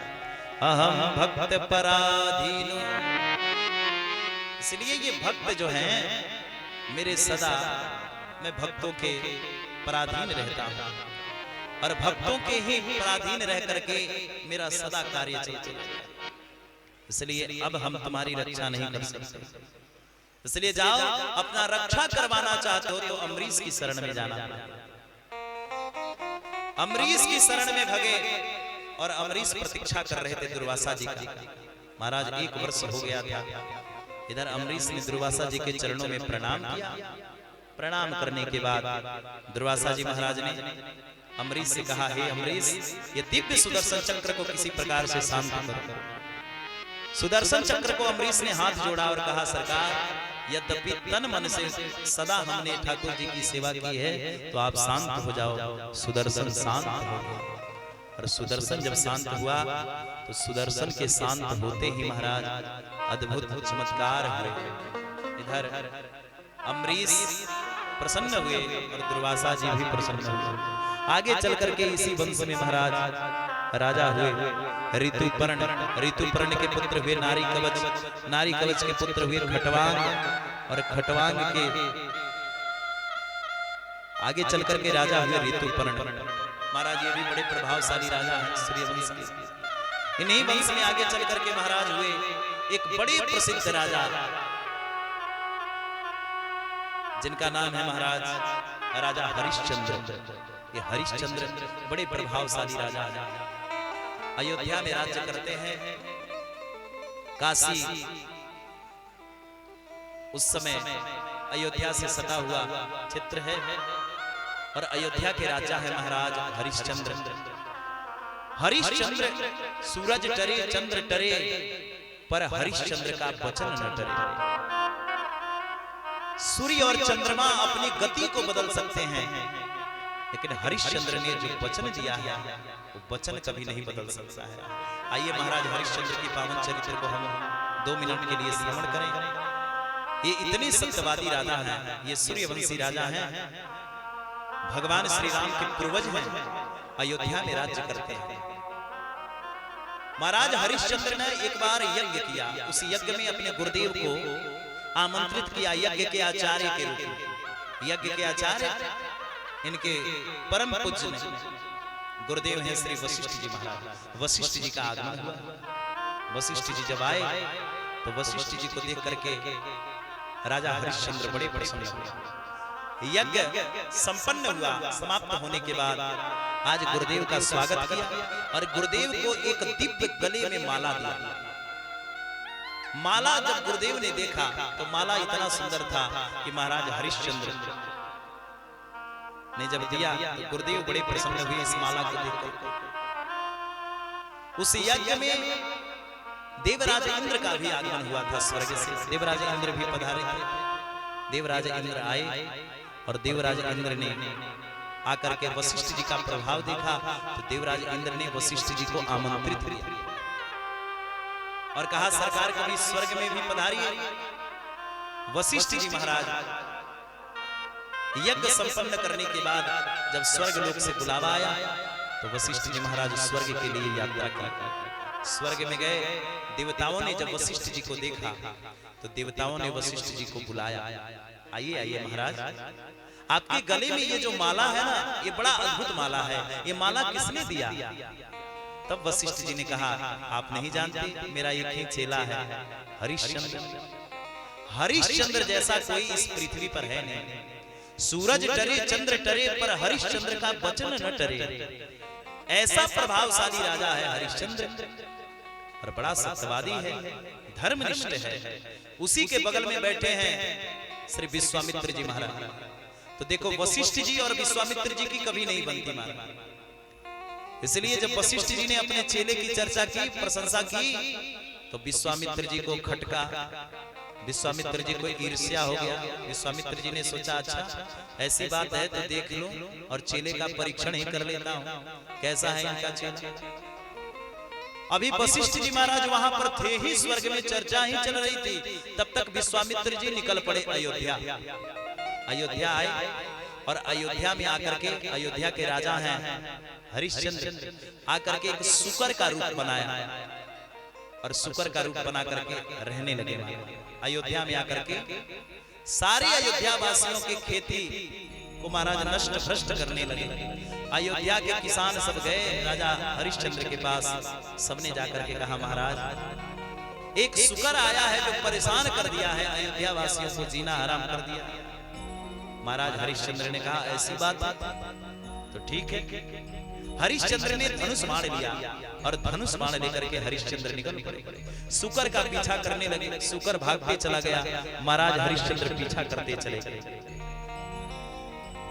Speaker 1: अहम भक्त पराधीन। इसलिए ये भक्त जो हैं मेरे, सदा मैं भक्तों के पराधीन रहता हूं और भक्तों के ही पराधीन रह करके मेरा सदा कार्य चलता है। इसलिए अब हम तुम्हारी रक्षा नहीं कर सकते। इसलिए जाओ, अपना रक्षा करवाना चाहते हो तो अम्बरीश की शरण में जाना। अम्बरीश की शरण में भगे और अम्बरीश प्रतीक्षा कर रहे थे दुर्वासा जी का। महाराज 1 वर्ष हो गया था। इधर अम्बरीश ने दुर्वासा जी के चरणों में प्रणाम किया। प्रणाम करने के बाद दुर्वासा जी महाराज ने अम्बरीश से कहा, हे अम्बरीश, ये दिव्य सुदर्शन चक्र को किसी प्रकार से शांत करो। सुदर्शन चक्र को अम्बरीश ने हाथ जोड़ा और कहा, सरकार, यद्यपि तन मन से सदा हमने ठाकुर जी की सेवा की है, तो आप शांत हो जाओ। सुदर्शन शांत हो गया और सुदर्शन जब शांत हुआ तो सुदर्शन के शांत होते ही महाराज अद्भुत चमत्कार हुए। इधर अम्बरीश प्रसन्न हुए और दुर्वासा जी भी प्रसन्न हुए। आगे चल करके इसी वंश में महाराज राजा हुए ऋतुपर्ण। ऋतुपर्ण के पुत्र हुए नारी कवच। नारी कवच के पुत्र हुए खटवांग और खटवांग के आगे चल करके राजा हुए ऋतुपर्ण। महाराज ये भी बड़े प्रभावशाली राजा हैं सूर्यवंश के। इन्हीं वंश में आगे चल करके महाराज हुए एक बड़े प्रसिद्ध राजा, जिनका नाम है महाराज राजा हरिश्चंद्र। ये हरिश्चंद्र बड़े प्रभावशाली राजा हैं। अयोध्या में राज्य करते हैं। काशी उस समय अयोध्या से सटा हुआ क्षेत्र है और अयोध्या के राजा है महाराज हरिश्चंद्र। हरिश्चंद्र सूरज टरे चंद्र टरे पर हरिश्चंद्र का वचन न टरे। सूर्य और चंद्रमा अपनी गति को बदल सकते हैं, लेकिन हरिश्चंद्र ने जो वचन दिया है वो वचन कभी नहीं बदल सकता है। आइए महाराज हरिश्चंद्र की पावन चरित्र को हम 2 मिनट के लिए श्रवण करें। ये इतने सत्यवादी राजा हैं, ये सूर्यवंशी राजा हैं। भगवान श्री राम के पूर्वज हैं, अयोध्या में राज्य करते हैं। महाराज हरिश्चंद्र ने एक बार यज्ञ किया, उस यज्ञ में अपने गुरुदेव को आमंत्रित किया यज्ञ के आचार्य के रूप में। यज्ञ के आचार्य इनके परम पूज्य ने गुरुदेव हैं श्री वशिष्ठ जी महाराज। वशिष्ठ जी का आगमन हुआ। वशिष्ठ जी जब आए तो वशिष्ठ जी को देख करके राजा हरिश्चंद्र बड़े प्रसन्न हुए। यज्ञ संपन्न हुआ, समाप्त होने के बाद आज गुरुदेव का स्वागत किया और गुरुदेव को एक दिव्य गले में माला दिया। माला जब गुरुदेव ने देखा तो माला इतना सुंदर था कि महाराज हरिश्चंद्र ने जब दिया तो गुरुदेव बड़े प्रसन्न हुए इस माला को देखकर। उस यज्ञ में देवराज इंद्र का भी आगमन हुआ था स्वर्ग से। देवराज इंद्र भी पधारे थे। देवराज इंद्र आए और देवराज इंद्र ने आकर के वशिष्ठ जी का प्रभाव देखा तो देवराज इंद्र ने वशिष्ठ जी को आमंत्रित किया और कहा सरकार कभी स्वर्ग में भी पधारिए। वशिष्ठ जी महाराज यज्ञ संपन्न करने के बाद जब स्वर्ग लोक से बुलावा आया तो वशिष्ठ जी महाराज स्वर्ग के लिए यात्रा की। स्वर्ग में गए, देवताओं ने जब वशिष्ठ जी को देखा तो देवताओं ने वशिष्ठ जी को बुलाया, आइए आइए महाराज, आपके गले में ये जो माला है ना, ये बड़ा अद्भुत माला है, ये माला किसने दिया? तब वशिष्ठ जी ने कहा आप नहीं जानते, मेरा एक ही चेला है हरिश्चंद्र। हरिश्चंद्र जैसा कोई इस पृथ्वी पर है नहीं। सूरज टरे चंद्र टरे पर हरिश्चंद्र का वचन न टरे। ऐसा प्रभावशाली राजा है हरिश्चंद्र और बड़ा सत्यवादी है, धर्मनिष्ठ है। उसी के बगल में बैठे हैं श्री विश्वामित्र जी महाराज। तो देखो वशिष्ठ जी और विश्वामित्र जी की कभी नहीं बनती महाराज। इसलिए जब वशिष्ठ जी ने अपने चेले की चर्चा की, प्रशंसा की, तो विश्वामित्र जी को खटका, विश्वामित्र जी को ईर्ष्या हो गया। विश्वामित्र जी ने सोचा अच्छा ऐसी बात है तो देख लूं और चेले का परीक्षण ही कर लेता हूं, कैसा है इनका चेला। अभी वशिष्ठ जी महाराज वहां पर थे ही, स्वर्ग में चर्चा ही चल रही थी, तब तक विश्वामित्र जी निकल पड़े अयोध्या। अयोध्या आए और अयोध्या में आकर के, अयोध्या के राजा हैं हरिश्चंद्र, आकर के एक शुकर का रूप बनाया और शुकर का रूप बना करके रहने लगे। अयोध्या में आकर के सारे अयोध्या वासियों की खेती को महाराज नष्ट भ्रष्ट करने लगे। अयोध्या के किसान सब गए राजा हरिश्चंद्र के पास, सबने जाकर के कहा महाराज एक शुकर आया है जो परेशान कर दिया है, अयोध्या वासियों को जीना हराम कर दिया। महाराज हरिश्चंद्र ने कहा ऐसी बात तो ठीक है। हरिश्चंद्र ने धनुष बाण लिया और धनुष बाण लेकर के हरिश्चंद्र निकल पड़े, शुकर का पीछा करने लगे। शुकर भागते चला गया, महाराज हरिश्चंद्र पीछा करते चले गए।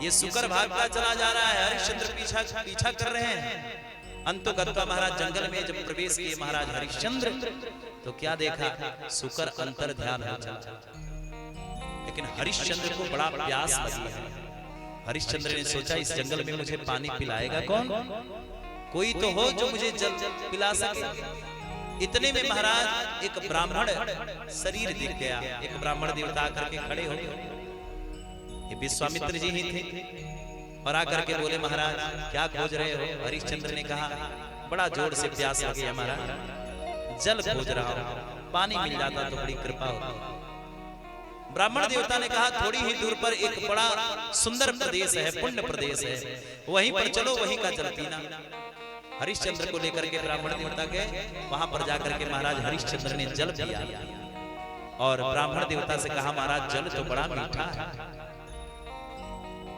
Speaker 1: ये शुकर भागता चला जा रहा है, हरिश्चंद्र पीछा कर रहे हैं। अंतोगत्वा महाराज जंगल में जब प्रवेश किए महाराज हरिश्चंद्र तो क्या देखा, शुकर अंतर ध्यान हो चला। लेकिन हरिश्चंद्र को बड़ा प्यास लगी है। हरिश्चंद्र ने सोचा इस जंगल में मुझे पानी पिलाएगा कौन, कोई तो हो जो मुझे जल पिला सके। इतने में महाराज एक ब्राह्मण शरीर दिख गया, एक ब्राह्मण देवता आकर के खड़े हो गए। ये विश्वामित्र जी ही थे और आकर के बोले महाराज क्या खोज रहे हो? हरिश्चंद्र ने कहा बड़ा जोर से प्यास लगी है महाराज, जल खोज रहा हूं, पानी मिल जाता तो बड़ी कृपा होती। ब्राह्मण देवता ने कहा थोड़ी ही दूर पर एक बड़ा सुंदर प्रदेश है, पुण्य प्रदेश है, वहीं पर चलो, वहीं का जल पीना। हरिश्चंद्र को लेकर के ब्राह्मण देवता गए, वहां पर जाकर के महाराज हरिश्चंद्र ने जल पिया और ब्राह्मण देवता से कहा महाराज जल तो बड़ा मीठा है,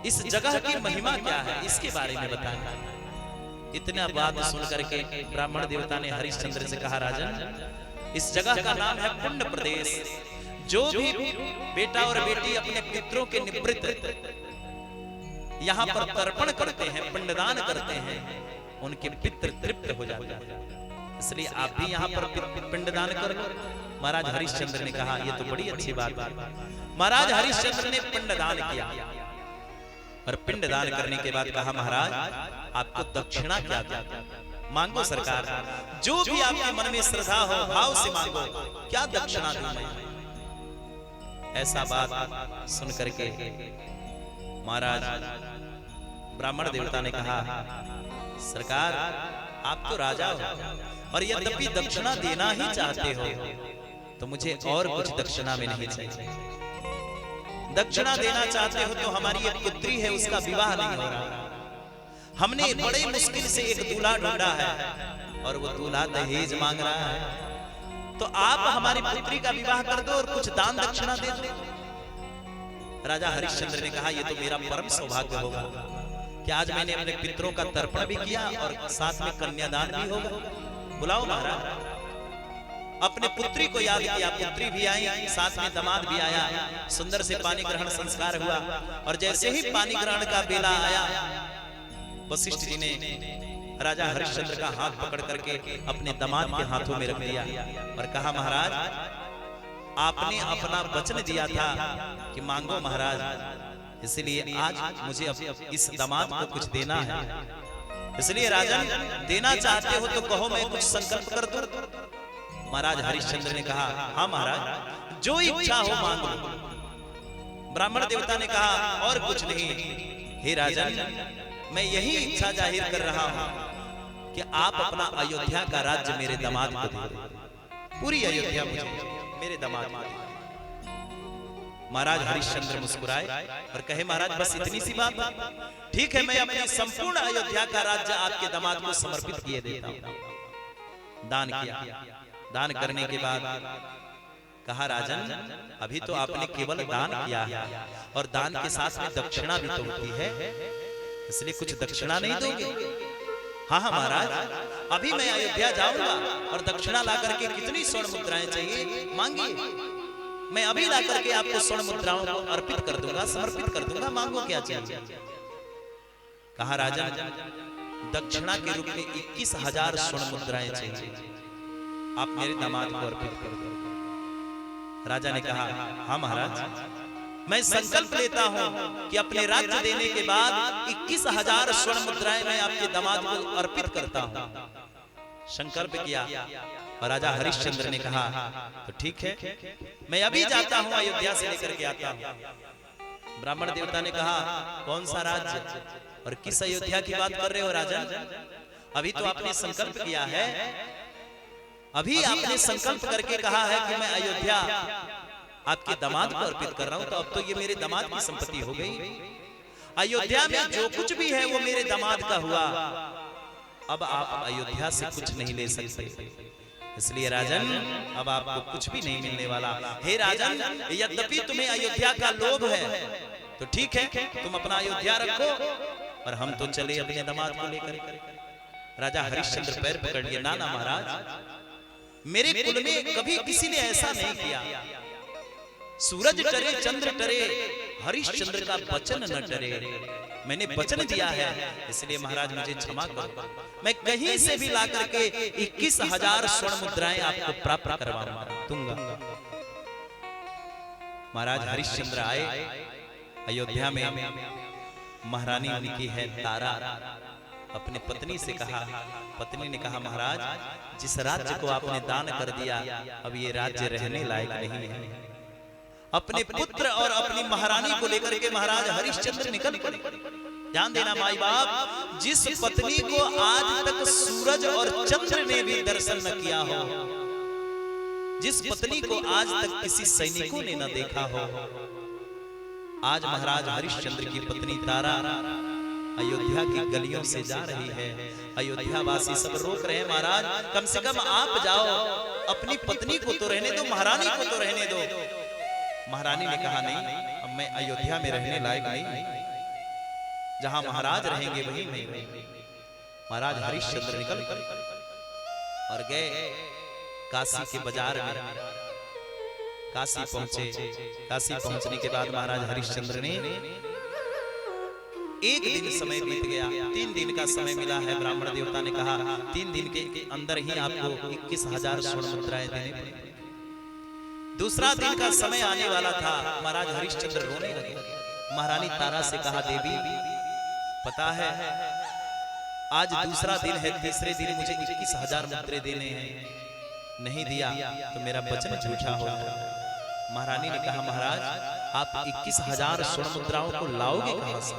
Speaker 1: इस जगह की महिमा क्या है, इसके बारे में बताएं। इतना बात सुन करके ब्राह्मण देवता ने हरिश्चंद्र से कहा राजन इस जगह का नाम है पुण्य प्रदेश। जो भी बेटा और बेटी अपने पितरों के निवृत्त यहाँ पर तर्पण करते हैं, पिंडदान करते हैं, उनके पितृ तृप्त हो जाते हैं। इसलिए आप भी यहाँ पर पिंडदान कर लो। महाराज हरिश्चंद्र ने कहा ये तो बड़ी अच्छी बात है। महाराज हरिश्चंद्र ने पिंडदान किया और पिंडदान करने के बाद कहा महाराज आपको दक्षिणा क्या मांगो सरकार, जो भी आपके मन में श्रद्धा हो भाव से मांगो, क्या दक्षिणा दूं मैं? ऐसा बात सुन करके महाराज ब्राह्मण देवता ने कहा, सरकार आप तो राजा हो और यद्यपि दक्षिणा देना ही चाहते हो तो मुझे और कुछ दक्षिणा में नहीं चाहिए। दक्षिणा देना चाहते हो तो हमारी एक पुत्री है, उसका विवाह नहीं हो रहा। हमने बड़े मुश्किल से एक दूल्हा ढूंढा है और वो दूल्हा दहेज मांग रहा है, तो आप हमारी पुत्री का विवाह कर दो और कुछ दान दक्षिणा दे दो। राजा हरिश्चंद्र ने कहा, ये तो मेरा परम सौभाग्य होगा कि आज मैंने अपने पितरों का तर्पण भी किया और साथ में कन्यादान भी होगा। बुलाओ महाराज। अपने पुत्री को याद किया, पुत्री भी आई, साथ में दामाद भी आया। सुंदर से पानी ग्रहण संस्कार हुआ और जैसे ही पानी ग्रहण का बेला आया, वशिष्ठ जी ने राजा हरिश्चंद्र का हाथ पकड़ करके अपने दामाद के हाथों में रख दिया और कहा, महाराज आपने अपना वचन दिया था कि मांगो महाराज, इसलिए आज मुझे इस दामाद को कुछ देना है, इसलिए राजन देना चाहते हो तो कहो, मैं कुछ संकल्प कर दूं। महाराज हरिश्चंद्र ने कहा, हाँ महाराज जो इच्छा हो मांग लो। ब्राह्मण देवता ने कहा, और कुछ नहीं, हे राजन मैं यही इच्छा जाहिर कर रहा हूं कि आप अपना अयोध्या का राज्य मेरे दामाद को दे दो, पूरी अयोध्या मुझे मेरे दामाद को। महाराज हरिश्चंद्र मुस्कुराए और कहे, महाराज बस इतनी सी बात? ठीक है, मैं अपनी संपूर्ण अयोध्या का राज्य आपके दामाद को समर्पित किए देता हूं। दान किया। दान करने के बाद कहा, राजन अभी तो आपने केवल दान किया है और दान के साथ में दक्षिणा भी तो होती है, इसलिए कुछ दक्षिणा नहीं दोगे? हाँ हाँ महाराज, अभी मैं अयोध्या जाऊंगा और दक्षिणा ला करके कितनी स्वर्ण मुद्राएं चाहिए मांगिए, मैं अभी ला करके आपको स्वर्ण मुद्राओं को अर्पित कर दूंगा, समर्पित कर दूंगा, मांगो क्या चाहिए। कहा, राजन दक्षिणा के रूप में 21,000 स्वर्ण मुद्राएं चाहिए, आप मेरे दामाद को अर्पित कर दो। राजा ने कहा, हाँ महाराज मैं संकल्प लेता हूं कि अपने राज्य देने के बाद 21,000 स्वर्ण मुद्राएं मैं आपके दामाद को अर्पित करता हूं। संकल्प किया और राजा हरिश्चंद्र ने कहा, तो ठीक है, मैं अभी जाता हूं, अयोध्या से लेकर के आता हूं। ब्राह्मण देवता ने कहा, कौन सा राज्य और किस अयोध्या की बात कर रहे हो राजन? अभी तो आपने संकल्प किया है, अभी आपने संकल्प करके कहा है कि मैं अयोध्या आपके दामाद को अर्पित कर रहा हूं, तो अब तो ये मेरे दामाद की संपत्ति हो गई। अयोध्या में जो कुछ भी है वो मेरे दामाद का हुआ, अब आप अयोध्या से कुछ नहीं ले सकते, इसलिए राजन अब आपको कुछ भी नहीं मिलने वाला। हे राजन, यद्यपि तुम्हें अयोध्या का लोभ है तो ठीक है, तुम अपना अयोध्या रखो और हम तो चले अपने दामाद को लेकर। राजा हरिश्चंद्र पैर पकड़ लिए, ना ना महाराज, मेरे कुल में कभी किसी ने ऐसा नहीं किया। सूरज टरे चंद्र टरे, हरिश्चंद्र का वचन न टरे। मैंने वचन दिया है, इसलिए महाराज मुझे क्षमा करो, मैं कहीं से भी ला करके 21,000 स्वर्ण मुद्राएं आपको प्राप्त करवाऊंगा। महाराज हरिश्चंद्र आए अयोध्या में, महारानी उनकी है तारा। अपनी पत्नी से कहा, पत्नी ने कहा, महाराज जिस राज्य को आपने दान कर दिया अब ये राज्य रहने लायक नहीं है। अपने पुत्र और अपनी महारानी को लेकर के महाराज हरिश्चंद्र निकल पड़े। ध्यान देना माई बाप, जिस पत्नी को आज तक सूरज और चंद्र ने भी दर्शन न किया हो, जिस पत्नी को आज तक किसी सैनिकों ने न देखा हो, आज महाराज हरिश्चंद्र की पत्नी तारा अयोध्या की गलियों से जा रही है। अयोध्या वासी सब रोक रहे हैं, महाराज कम से कम आप जाओ, अपनी पत्नी को तो रहने दो, महारानी को तो रहने दो। महारानी ने कहा, नहीं, अब मैं अयोध्या में रहने लायक नहीं, जहां महाराज रहेंगे वहीं मैं। महाराज हरिश्चंद्र निकल और गए काशी के बाजार में। काशी पहुंचे। काशी पहुंचने के बाद महाराज हरिश्चंद्र ने, एक दिन समय बीत गया, 3 दिन का समय मिला है। ब्राह्मण देवता ने कहा 3 दिन के अंदर ही आपको 21,000 स्वर्ण मुद्राएं देने पड़ेंगी। दूसरा दिन का समय आने वाला था, महाराज हरिश्चंद्र रोने लगे। महारानी तारा से कहा, देवी पता है आज दूसरा दिन है, तीसरे दिन मुझे 21,000 मुद्रे देने हैं, नहीं दिया तो मेरा वचन झूठा होगा। महारानी ने कहा, महाराज आप 21,000 स्वर्ण मुद्राओं को लाओगे कहां से?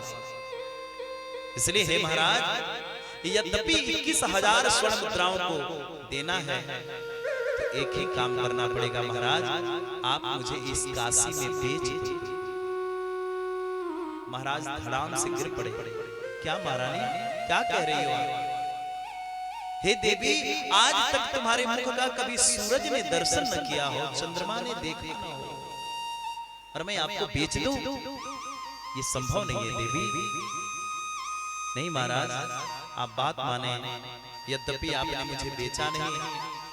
Speaker 1: इसलिए हे महाराज, यद्यपि 21,000 स्वर्ण मुद्राओं को देना है तो एक ही काम करना पड़ेगा महाराज, आप मुझे इस काशी में बेच दीजिए। महाराज धड़ाम से गिर पड़े। क्या महारानी, क्या कह रही हो आप? हे देवी, आज तक तुम्हारे मुख का कभी सूरज ने दर्शन न किया हो, चंद्रमा ने देखा न हो, और मैं आपको बेच दूं? ये संभव नहीं है देवी। नहीं महाराज, आप बात माने, यद्यपि आपने मुझे बेचा नहीं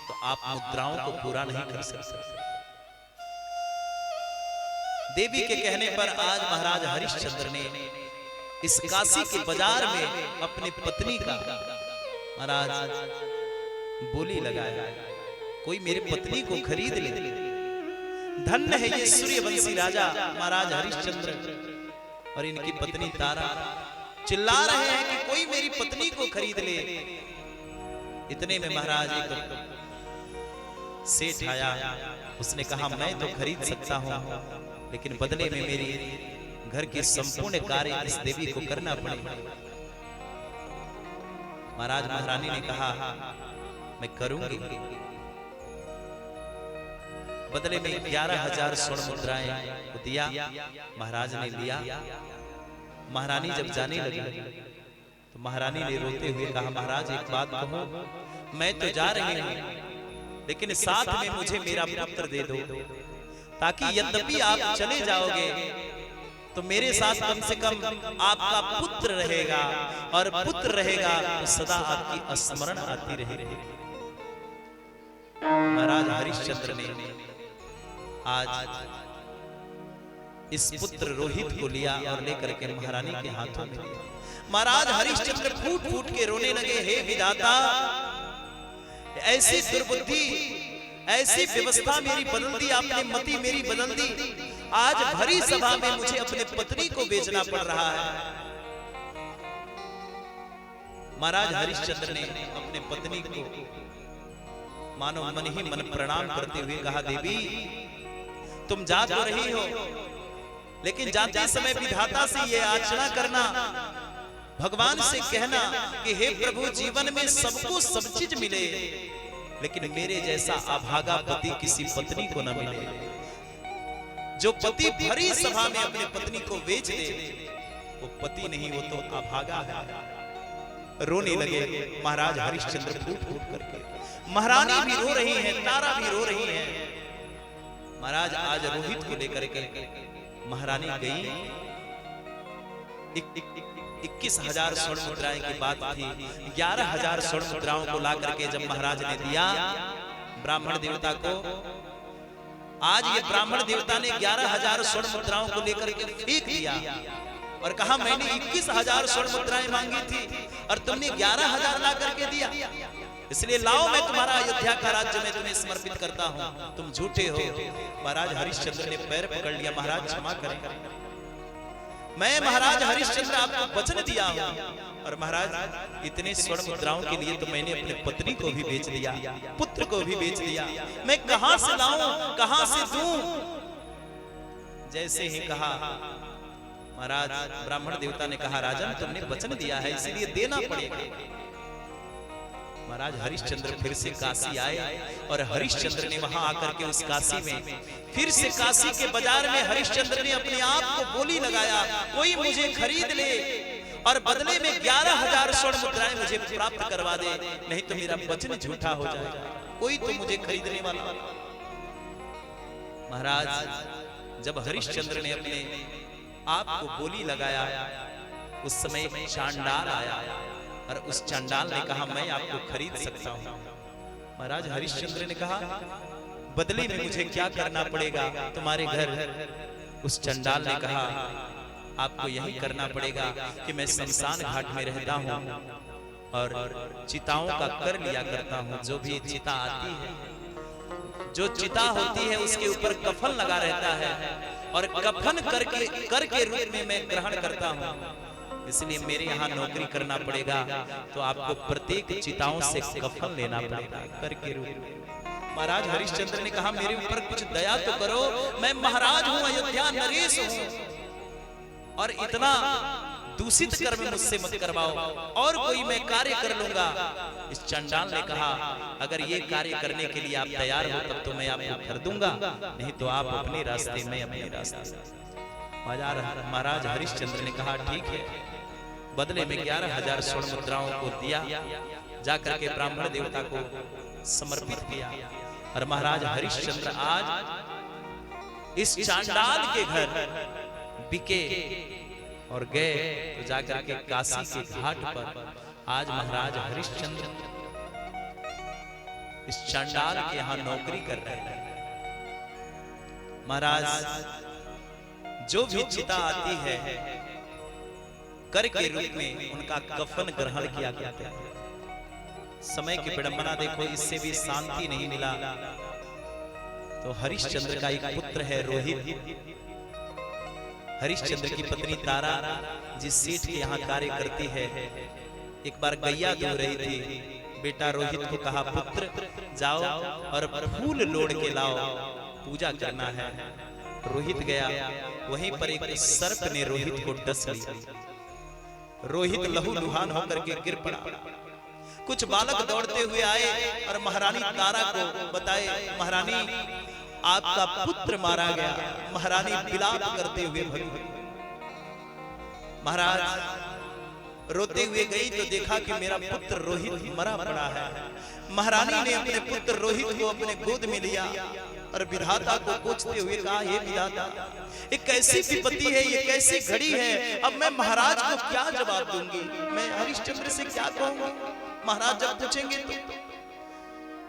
Speaker 1: तो आप मुद्राओं को पूरा नहीं कर सकते। देवी के कहने पर आज महाराज हरिश्चंद्र ने इस काशी के बाजार में अपनी पत्नी का महाराज बोली लगाया, कोई मेरी पत्नी को खरीद ले। धन्य है ये सूर्यवंशी राजा महाराज हरिश्चंद्र और इनकी पत्नी तारा। चिल्ला रहे हैं कि कोई मेरी पत्नी को खरीद ले। इतने में महाराज एक सेठ आया, उसने कहा मैं तो खरीद सकता हूं, लेकिन बदले में मेरी घर के संपूर्ण कार्य इस देवी को करना पड़ेगा। महाराज महारानी ने कहा मैं करूंगी। बदले में 11,000 स्वर्ण मुद्राएं को दिया। महाराज ने लिया। महारानी जब जाने लगी तो महारानी ने रोते हुए कहा, महाराज एक बात कहो, मैं तो जा रही हूं, लेकिन साथ में मुझे मेरा पुत्र दे दो, ताकि यद्यपि आप चले जाओगे तो मेरे साथ कम से कम आपका पुत्र रहेगा, और पुत्र रहेगा तो सदा आपकी स्मरण आती रहेगी। महाराज हरिश्चंद्र ने आज इस पुत्र रोहित को लिया और लेकर के महारानी के हाथों में दिया। महाराज हरिश्चंद्र फूट फूट के रोने लगे, हे विधाता, ऐसी दुर्बुद्धि, ऐसी व्यवस्था मेरी बदल दी आपने, मति मेरी बदल दी। आज भरी सभा में मुझे अपने पत्नी को बेचना पड़ रहा है। महाराज हरिश्चंद्र ने अपने पत्नी को मानो मन ही मन प्रणाम करते हुए कहा, देवी तुम जा तो रही हो, लेकिन जाते समय विधाता से ये याचना करना, भगवान से कहना कि हे प्रभु, जीवन में सबको सब चीज मिले, लेकिन मेरे जैसा अभागा पति किसी पत्नी को न मिले। जो पति भरी सभा में अपने पत्नी को बेच दे वो पति नहीं, वो तो अभागा है। रोने लगे महाराज हरिश्चंद्र फूट फूट करके। महारानी भी रो रही है, तारा भी रो रही है। महाराज आज रोहित को लेकर के महारानी गई। 21,000 स्वर्ण मुद्राएं की बात थी। 11,000 स्वर्ण मुद्राओं को ला करके जब महाराज ने दिया ब्राह्मण देवता को, आज ये ब्राह्मण देवता ने 11,000 स्वर्ण मुद्राओं को लेकर के फेंक दिया और कहा मैंने 21,000 स्वर्ण मुद्राएं मांगी थी और तुमने 11,000 ला करके दिया, इसलिए लाओ मैं तुम्हारा अयोध्या का राज्य में तुम्हें समर्पित करता हूं, तुम झूठे हो। महाराज हरिश्चंद्र ने पैर पकड़ लिया, महाराज क्षमा करें, मैं महाराज हरिश्चंद्र आपको वचन दिया हूं, और महाराज इतने स्वर्ण मुद्राओं के लिए तो मैंने अपने पत्नी को भी बेच दिया, पुत्र को भी बेच दिया, मैं कहां से लाऊं, कहां से दूं? जैसे ही कहा महाराज ब्राह्मण देवता ने कहा, राजन तुमने वचन दिया है इसलिए देना पड़ेगा। महाराज हरिश्चंद्र फिर से काशी आए और हरिश्चंद्र ने वहां आकर के उस काशी में फिर से काशी के बाजार में हरिश्चंद्र ने अपने आप को बोली लगाया, कोई मुझे खरीद ले और बदले में 11,000 स्वर्ण मुद्राएं मुझे प्राप्त करवा दे, नहीं तो मेरा वचन झूठा हो जाएगा, कोई तो मुझे खरीदने वाला। महाराज जब हरिश्चंद्र ने अपने आप को बोली लगाया, उस समय चांडाल आया और उस चांडाल ने कहा मैं आपको खरीद सकता हूं। महाराज हरिश्चंद्र ने कहा बदले में मुझे क्या करना पड़ेगा तुम्हारे घर? उस चांडाल ने कहा आपको यही करना पड़ेगा कि मैं शमशान घाट में रहता हूं और चिताओं का कर लिया करता हूं। जो भी चिता आती है, जो चिता होती है उसके ऊपर कफन लगा रहता है और कफन करके रूप में मैं ग्रहण करता हूं, इसलिए मेरे यहाँ नौकरी करना पड़ेगा, तो आपको प्रत्येक चिताओं से कफन लेना पड़ेगा कर के रूप में। महाराज हरिश्चंद्र ने कहा मेरे ऊपर कुछ दया तो करो, मैं महाराज हूं, अयोध्या नरेश हूं, और इतना दूषित कर्म मुझसे मत करवाओ, और कोई मैं कार्य कर लूंगा। इस चंडाल ने कहा, अगर ये कार्य करने के लिए आप तैयार हो तब तो मैं आपको कर दूंगा, नहीं तो आप अपने रास्ते में अपने रास्ते। महाराज हरिश्चंद्र ने कहा ठीक है। बदले में 11,000 स्वर्ण मुद्राओं को दिया, जाकर के ब्राह्मण देवता को समर्पित किया। और महाराज हरिश्चंद्र आज इस चांडाल के घर बिके और गए, तो जाकर के काशी के घाट पर आज महाराज हरिश्चंद्र इस चांडाल के यहाँ नौकरी कर रहे हैं। महाराज जो भी चिता आती है कर के रूप में उनका कफन ग्रहण किया जाता है। समय की विडंबना देखो, इससे भी शांति नहीं मिला तो हरिश्चंद्र का एक पुत्र है रोहित। हरिश्चंद्र की पत्नी तारा जिस सेठ के यहाँ कार्य करती है, एक बार गैया धो रही थी। बेटा रोहित को कहा, पुत्र जाओ और फूल लोड़ के लाओ, पूजा करना है। रोहित गया, वहीं पर एक सर्प ने रोहित को डस लिया। रोहित लहूलुहान होकर के गिर पड़ा। कुछ बालक दौड़ते हुए आए और महारानी तारा को बताए, महारानी आपका पुत्र मारा गया। महारानी विलाप करते हुए भागी। महाराज रोते हुए गई तो देखा कि मेरा पुत्र रोहित मरा पड़ा है। महारानी ने अपने पुत्र रोहित को अपने गोद में लिया और विधाता को पूछते हुए कहा, हे विधाता, ये कैसी विपत्ति है, ये कैसी घड़ी है, अब मैं महाराज को क्या जवाब दूंगी, मैं हरिश्चंद्र से क्या कहूंगा। महाराज जब पूछेंगे तो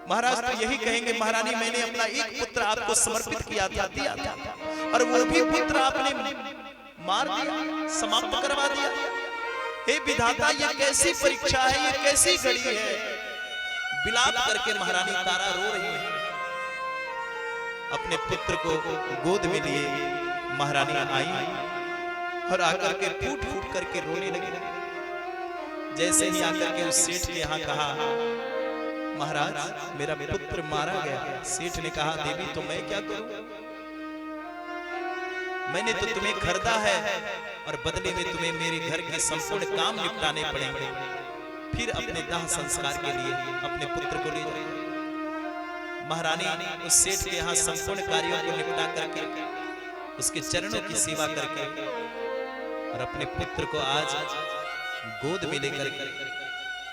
Speaker 1: महाराज तो यही कहेंगे, महारानी मैंने अपना एक पुत्र आपको समर्पित किया था, दिया था, और वो भी पुत्र आपने मार दिया, समाप्त करवा दिया। हे विधाता, ये कैसी परीक्षा है, ये कैसी घड़ी है। विलाप करके महारानी तारा रो रही है। अपने पुत्र को गोद में लिए महारानी आई और आकर के फूट फूट करके रोने लगी। जैसे ही आकर के उस सेठ के यहाँ कहा, महाराज मेरा पुत्र मारा गया। सेठ ने कहा, देवी तो मैं क्या करूं, मैंने तो तुम्हें खरीदा है और बदले में तुम्हें मेरे घर के संपूर्ण काम निपटाने पड़ेंगे, फिर अपने दाह संस्कार के लिए अपने पुत्र को ले जाओ। महारानी उस सेठ के यहाँ संपूर्ण कार्यों को निपटा करके उसके चरणों की सेवा करके और अपने पुत्र को आज गोद में लेकर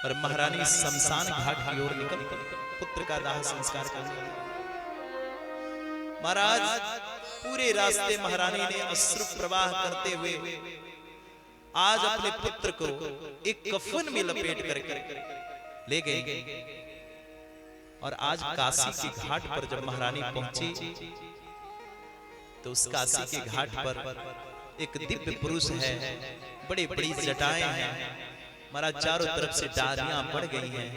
Speaker 1: और महारानी शमशान घाट की ओर निकल पुत्र का दाह संस्कार करने। महाराज पूरे रास्ते महारानी ने अश्रु प्रवाह करते हुए आज अपने पुत्र को एक कफन में लपेट करके ले गए। और आज काशी के घाट पर जब महारानी पहुंची तो उस काशी के घाट पर एक दिव्य पुरुष है, बड़ी बड़ी जटाएं हैं, महाराज चारों तरफ से डारियां बढ़ गई हैं।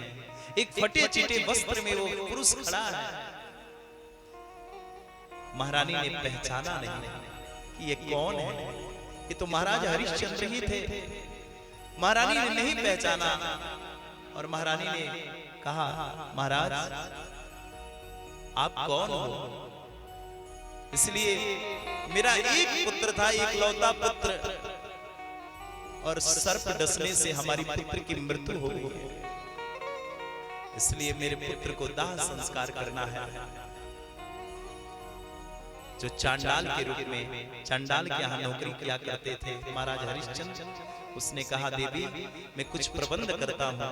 Speaker 1: एक फटे चिटे वस्त्र में वो पुरुष खड़ा है। महारानी ने पहचाना नहीं कि ये कौन है, ये तो महाराज हरिश्चंद्र ही थे। महारानी ने नहीं पहचाना और महारानी ने कहा, महाराज आप कौन हो? इसलिए मेरा एक पुत्र था, एक लौता पुत्र, और सर्प डसने से हमारी पुत्र की मृत्यु हो गई, इसलिए मेरे पुत्र को दाह संस्कार करना है। जो चांडाल के रूप में चांडाल के यहाँ नौकरी किया करते थे महाराज हरिश्चंद्र, उसने कहा, देवी मैं कुछ प्रबंध करता हूँ।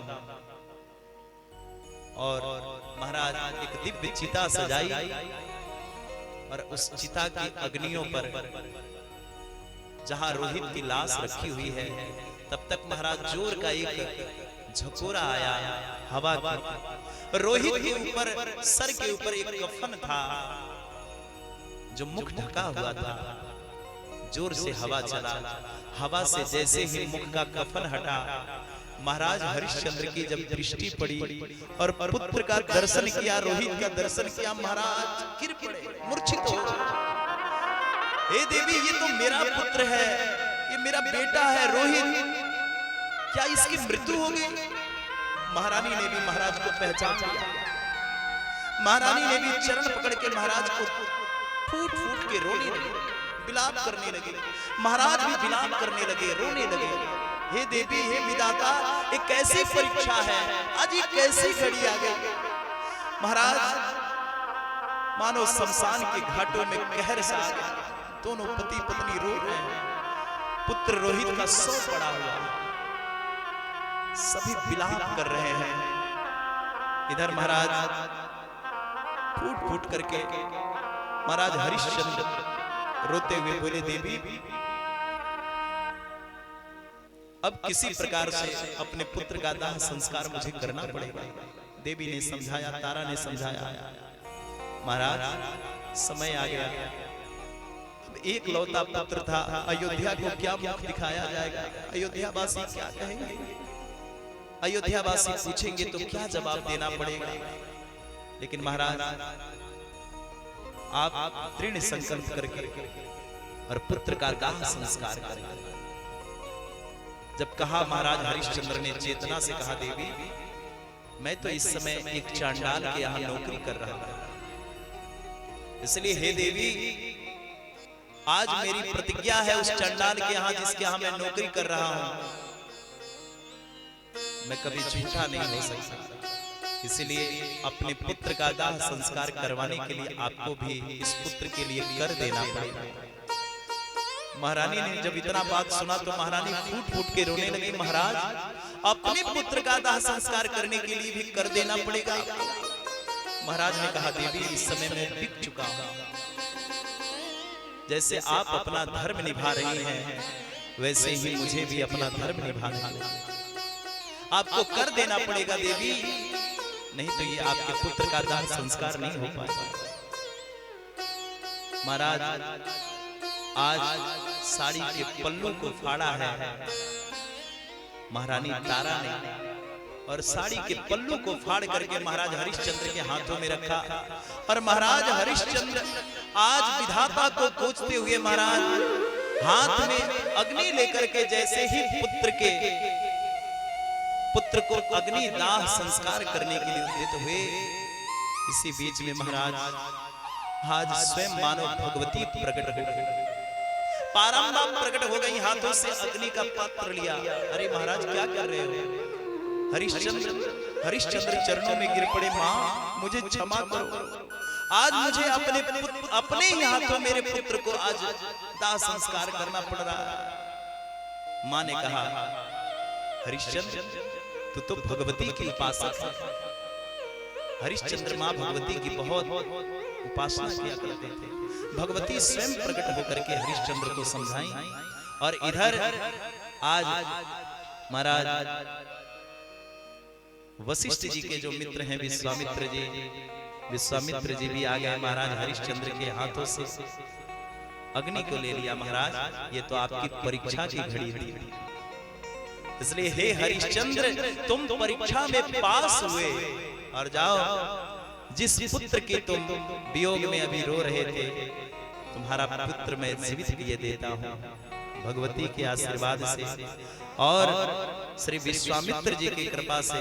Speaker 1: और महाराज एक दिव्य चिता सजाई और उस चिता की अग्नियों पर जहां रोहित की लाश रखी हुई है, तब तक महाराज जोर का एक झकोरा आया हवा की। रोहित के ऊपर सर के ऊपर एक कफन था जो मुख ढका हुआ था। जोर से हवा चला, हवा से जैसे ही मुख का कफन हटा, महाराज हरिश्चंद्र की जब दृष्टि पड़ी और पुत्र का दर्शन किया, रोहित का दर्शन किया, महाराज गिर पड़े, मूर्छित हो। हे देवी, ये तो मेरा पुत्र है, ये मेरा बेटा है रोहित, क्या इसकी मृत्यु हो गई? महारानी ने भी महाराज को पहचान लिया। महारानी ने भी चरण पकड़ के महाराज को फूट फूट के रोने लगी। विलाप करने लगे। महाराज भी विलाप करने लगे, रोने लगे। हे देवी, हे विधाता, ये कैसी परीक्षा है, आज ये कैसी घड़ी आ गई। महाराज मानो शमशान के घाटों में कहर सा आ गया। दोनों पति पत्नी रो रहे हैं, पुत्र रोहित का शव पड़ा हुआ है, सभी विलाप कर रहे हैं। इधर महाराज फूट फूट करके महाराज हरिश्चंद्र रोते हुए बोले, देवी अब किसी प्रकार से अपने पुत्र का दाह संस्कार मुझे करना पड़ेगा। देवी ने समझाया, तारा ने समझाया, महाराज समय आ गया, अब एक लौता पुत्र था, अयोध्या को क्या मुख दिखाया जाएगा, अयोध्या वासी क्या कहेंगे, अयोध्या वासी पूछेंगे तो क्या जवाब देना पड़ेगा। लेकिन महाराज आप दृढ़ संकल्प करके और पुत्र का दाह संस्कार करें। जब कहा, महाराज हरिश्चंद्र ने चेतना से कहा, देवी मैं तो इस समय एक चांडाल के यहाँ नौकरी कर रहा हूं, इसलिए हे देवी आज मेरी प्रतिज्ञा है उस चांडाल के यहाँ जिसके यहाँ मैं नौकरी कर रहा हूं, मैं कभी झूठा नहीं हो सकता। इसलिए अपने पुत्र का दाह संस्कार करवाने के लिए आपको भी इस पुत्र के लिए कर देना पड़ेगा। महारानी ने जब इतना बात सुना तो महारानी फूट फूट के रोने लगी। महाराज अपने पुत्र का दाह संस्कार करने के लिए भी कर देना पड़ेगा। महाराज ने कहा, देवी इस समय मैं बिक चुका हूं, जैसे आप अपना धर्म निभा रही हैं वैसे ही मुझे भी अपना धर्म निभाना है, आपको कर देना पड़ेगा देवी, नहीं तो ये आपके पुत्र का दाह संस्कार नहीं हो पाएगा। महाराज आज साड़ी के पल्लू को फाड़ा है महारानी तारा ने, और साड़ी के पल्लू को फाड़ करके महाराज हरिश्चंद्र के हाथों में रखा। और महाराज हरिश्चंद्र आज विधाता को पूछते हुए महाराज हाथ में अग्नि लेकर के जैसे ही पुत्र को अग्नि दाह संस्कार करने के लिए उद्यत हुए, इसी बीच में महाराज आज स्वयं मानो भगवती प्रकट हो गई, पारंबार प्रकट हो गई, हाथों से अग्नि का पात्र लिया। अरे महाराज क्या कर रहे हो? हरिश्चंद्र चरणों में गिर पड़े, मां मुझे क्षमा करो, आज मुझे अपने ही हाथों मेरे पुत्र को आज दाह संस्कार करना पड़ रहा है। मां ने कहा, हरिश्चंद्र तू तो भगवती की उपासक है। हरिश्चंद्र मां भगवती की बहुत उपासना किया करते थे। भगवती स्वयं प्रकट होकर के हरिश्चंद्र को समझाई। और इधर आज महाराज वशिष्ठ जी के जो मित्र हैं विश्वामित्र जी भी आ गए। महाराज हरिश्चंद्र के हाथों से अग्नि को ले लिया। महाराज ये तो आपकी परीक्षा की घड़ी थी, इसलिए हे हरिश्चंद्र तुम परीक्षा में पास हुए, और जाओ जिस पुत्र के तुम वियोग में अभी रो रहे थे, तुम्हारा पुत्र मैं जीवित किए देता हूं भगवती के आशीर्वाद से और श्री विश्वामित्र जी की कृपा से।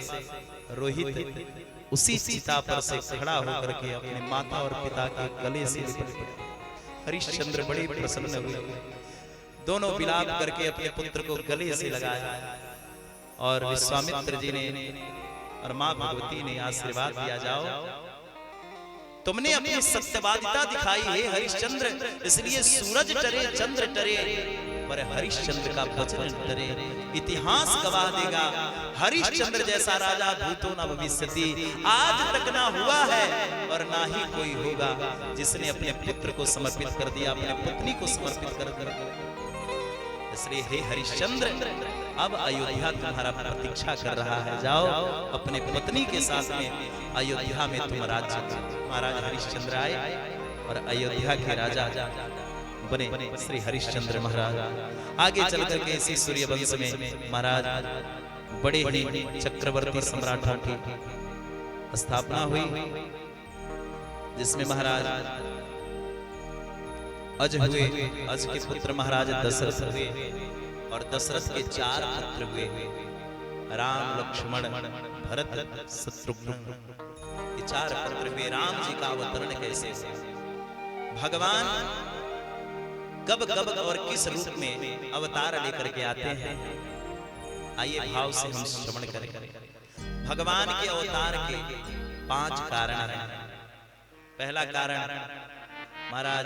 Speaker 1: रोहित उसी चिता पर से खड़ा होकर के अपने माता और पिता के गले से लिपट पड़े। हरिश्चंद्र बड़े प्रसन्न हुए, दोनों विलाप करके अपने पुत्र को गले से लगाया। और विश्वामित्र जी ने और मां भगवती ने आशीर्वाद दिया, जाओ तुमने अपनी सत्यवादिता दिखाई है हरिश्चंद्र, इसलिए सूरज टरे चंद्र टरे पर हरिश्चंद्र का वचन टरे। इतिहास गवाह देगा हरिश्चंद्र जैसा राजा भूतो न भविष्यति, आज तक ना हुआ है और ना ही कोई होगा जिसने अपने पुत्र को समर्पित कर दिया, अपने पत्नी को समर्पित कर दिया। इसलिए हे हरिश्चंद्र अब अयोध्या तुम्हारा प्रतीक्षा कर रहा है, जाओ अपने पत्नी के साथ में अयोध्या में तुम राज्य करो। महाराज हरिश्चंद्र आए और अयोध्या के राजा बने श्री हरिश्चंद्र महाराज। आगे चल करके इसी सूर्यवंश में महाराज बड़े ही चक्रवर्ती सम्राटों की स्थापना हुई, जिसमें महाराज अज हुए, अज के पुत्र महाराज दशरथ हुए, और दशरथ के 4 पुत्र हुए, राम लक्ष्मण भरत शत्रुघ्न। ये 4 पुत्र हुए। राम जी का अवतरण कैसे? भगवान कब कब और किस रूप में अवतार लेकर के आते हैं, आइए भाव से हम श्रवण करें। भगवान के अवतार के 5 कारण हैं। पहला कारण महाराज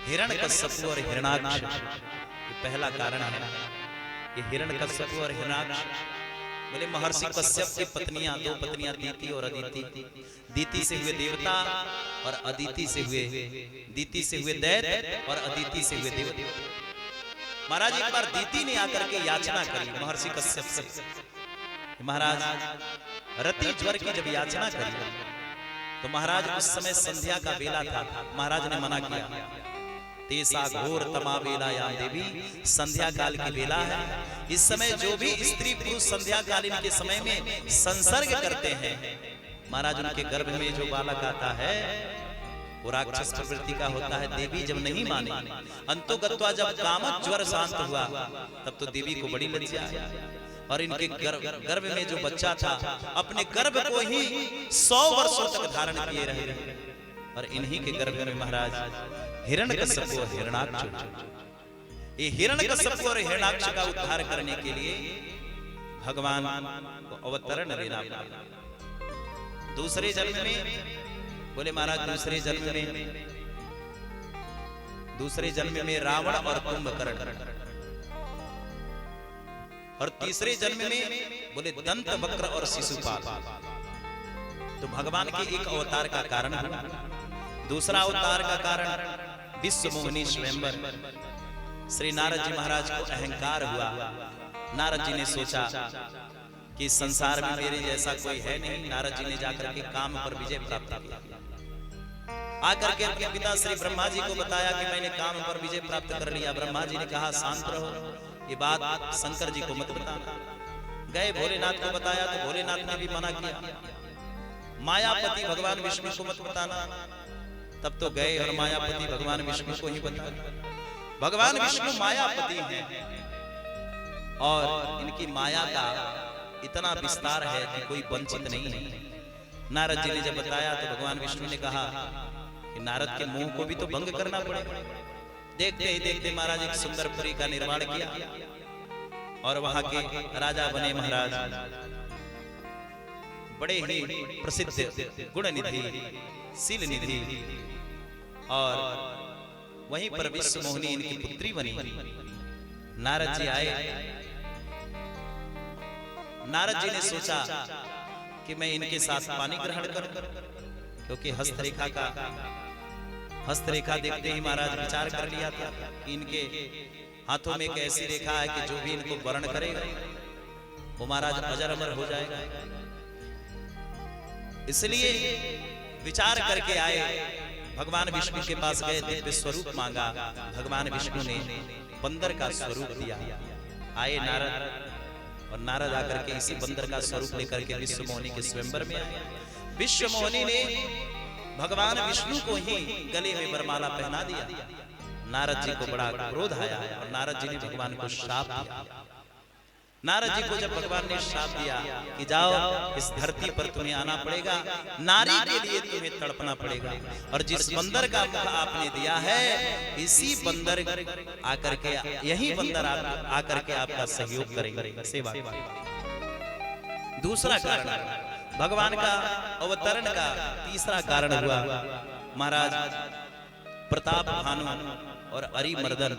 Speaker 1: हिरण्यकश्यप और हिरण्याक्ष, ये पहला कारण है। ये हिरण्यकश्यप और हिरण्याक्ष बोले महर्षि कश्यप की पत्नियां, 2 पत्नियां दीति और अदिति। दीति से हुए देवता और अदिति से हुए दैत्य और अदिति से हुए देवता। महाराज एक बार दीति ने आकर के याचना करी महर्षि कश्यप से। महाराज रति ज्वर की जब याचना करी तो महाराज उस समय संध्या का बेला था। महाराज ने मना किया, तेसा घोर तमा बेला या देवी, संध्या काल की बेला है। इस समय जो भी स्त्री पुरुष संध्या कालीन के समय में संसर्ग करते हैं, महाराज उनके गर्भ में जो बालक आता है वो राक्षस प्रवृत्ति का होता है। देवी जब नहीं माने, अंतोगत्वा जब कामक ज्वर शांत हुआ तब तो देवी को बड़ी लज्जा और इनके गर्भ में जो बच्चा था अपने गर्भ को ही 100 वर्षों तक धारण किए रहे। और इन्हीं के गर्भ में महाराज हिरण्यकश्यप और हिरण्याक्ष, ये हिरण्यकश्यप और हिरण्याक्ष का उद्धार करने के लिए भगवान को अवतरण लेना पड़ा। दूसरे जन्म में बोले महाराज दूसरे जन्म में रावण और कुंभकर्ण, और तीसरे जन्म में बोले दंत वक्र और शिशुपाल। तो भगवान के एक अवतार का कारण है। दूसरा अवतार का कारण विश्व मोहिनी स्वयंवर। श्री नारद जी महाराज को अहंकार हुआ। नारद जी ने सोचा कि संसार में मेरे जैसा कोई है नहीं। नारद जी ने जाकर के काम पर विजय प्राप्त किया। आकर के अपने पिता श्री ब्रह्मा जी को बताया कि मैंने काम पर विजय प्राप्त कर लिया। ब्रह्मा जी ने कहा शांत रहो, ये बात शंकर जी को मत बताना। गए भोलेनाथ को बताया तो भोलेनाथ ने भी मना किया। मायापति भगवान विष्णु को मत बताना, तब तो गए और मायापति भगवान विष्णु को ही बताया। भगवान विष्णु मायापति हैं और इनकी माया का इतना विस्तार है कि कोई वंचित नहीं है। नारद जी ने जब बताया तो भगवान विष्णु ने कहा कि नारद के मुंह को भी तो भंग करना पड़ेगा। देखते ही देखते महाराज एक सुंदर पुरी का निर्माण किया और वहां के राजा बने महाराज, बड़े ही प्रसिद्ध गुणनिधि शील निधि। और वहीं पर विश्व मोहिनी इनकी पुत्री बनी। नारद जी आए। नारद जी ने सोचा कि मैं इनके साथ पानी ग्रहण करूं, क्योंकि हस्तरेखा देखते ही महाराज विचार कर लिया था कि इनके हाथों में एक ऐसी रेखा है कि जो भी इनको वर्ण करेगा वो महाराज अजर अमर हो जाएगा। इसलिए विचार करके आए, भगवान विष्णु के पास गए, दिव्य स्वरूप मांगा। भगवान विष्णु ने बंदर का स्वरूप दिया। आए नारद, और नारद आकर के इसी बंदर का स्वरूप लेकर के विश्व मोहिनी के स्वयंवर में आए। विश्व मोहिनी ने भगवान विष्णु को ही गले में वरमाला पहना दिया। नारद जी को बड़ा क्रोध आया और नारद जी ने भगवान को श्राप दिया। नारद जी को जब भगवान ने श्राप दिया कि जाओ इस धरती पर तुम्हें आना पड़ेगा, नारी के लिए तुम्हें तड़पना पड़ेगा, और जिस बंदर का मुख आपने दिया है इसी बंदर आकर के, यही बंदर आकर के आपका सहयोग करेंगे, सेवा। दूसरा कारण भगवान का अवतरण का तीसरा कारण हुआ महाराज प्रताप भानु और अरिमर्दन,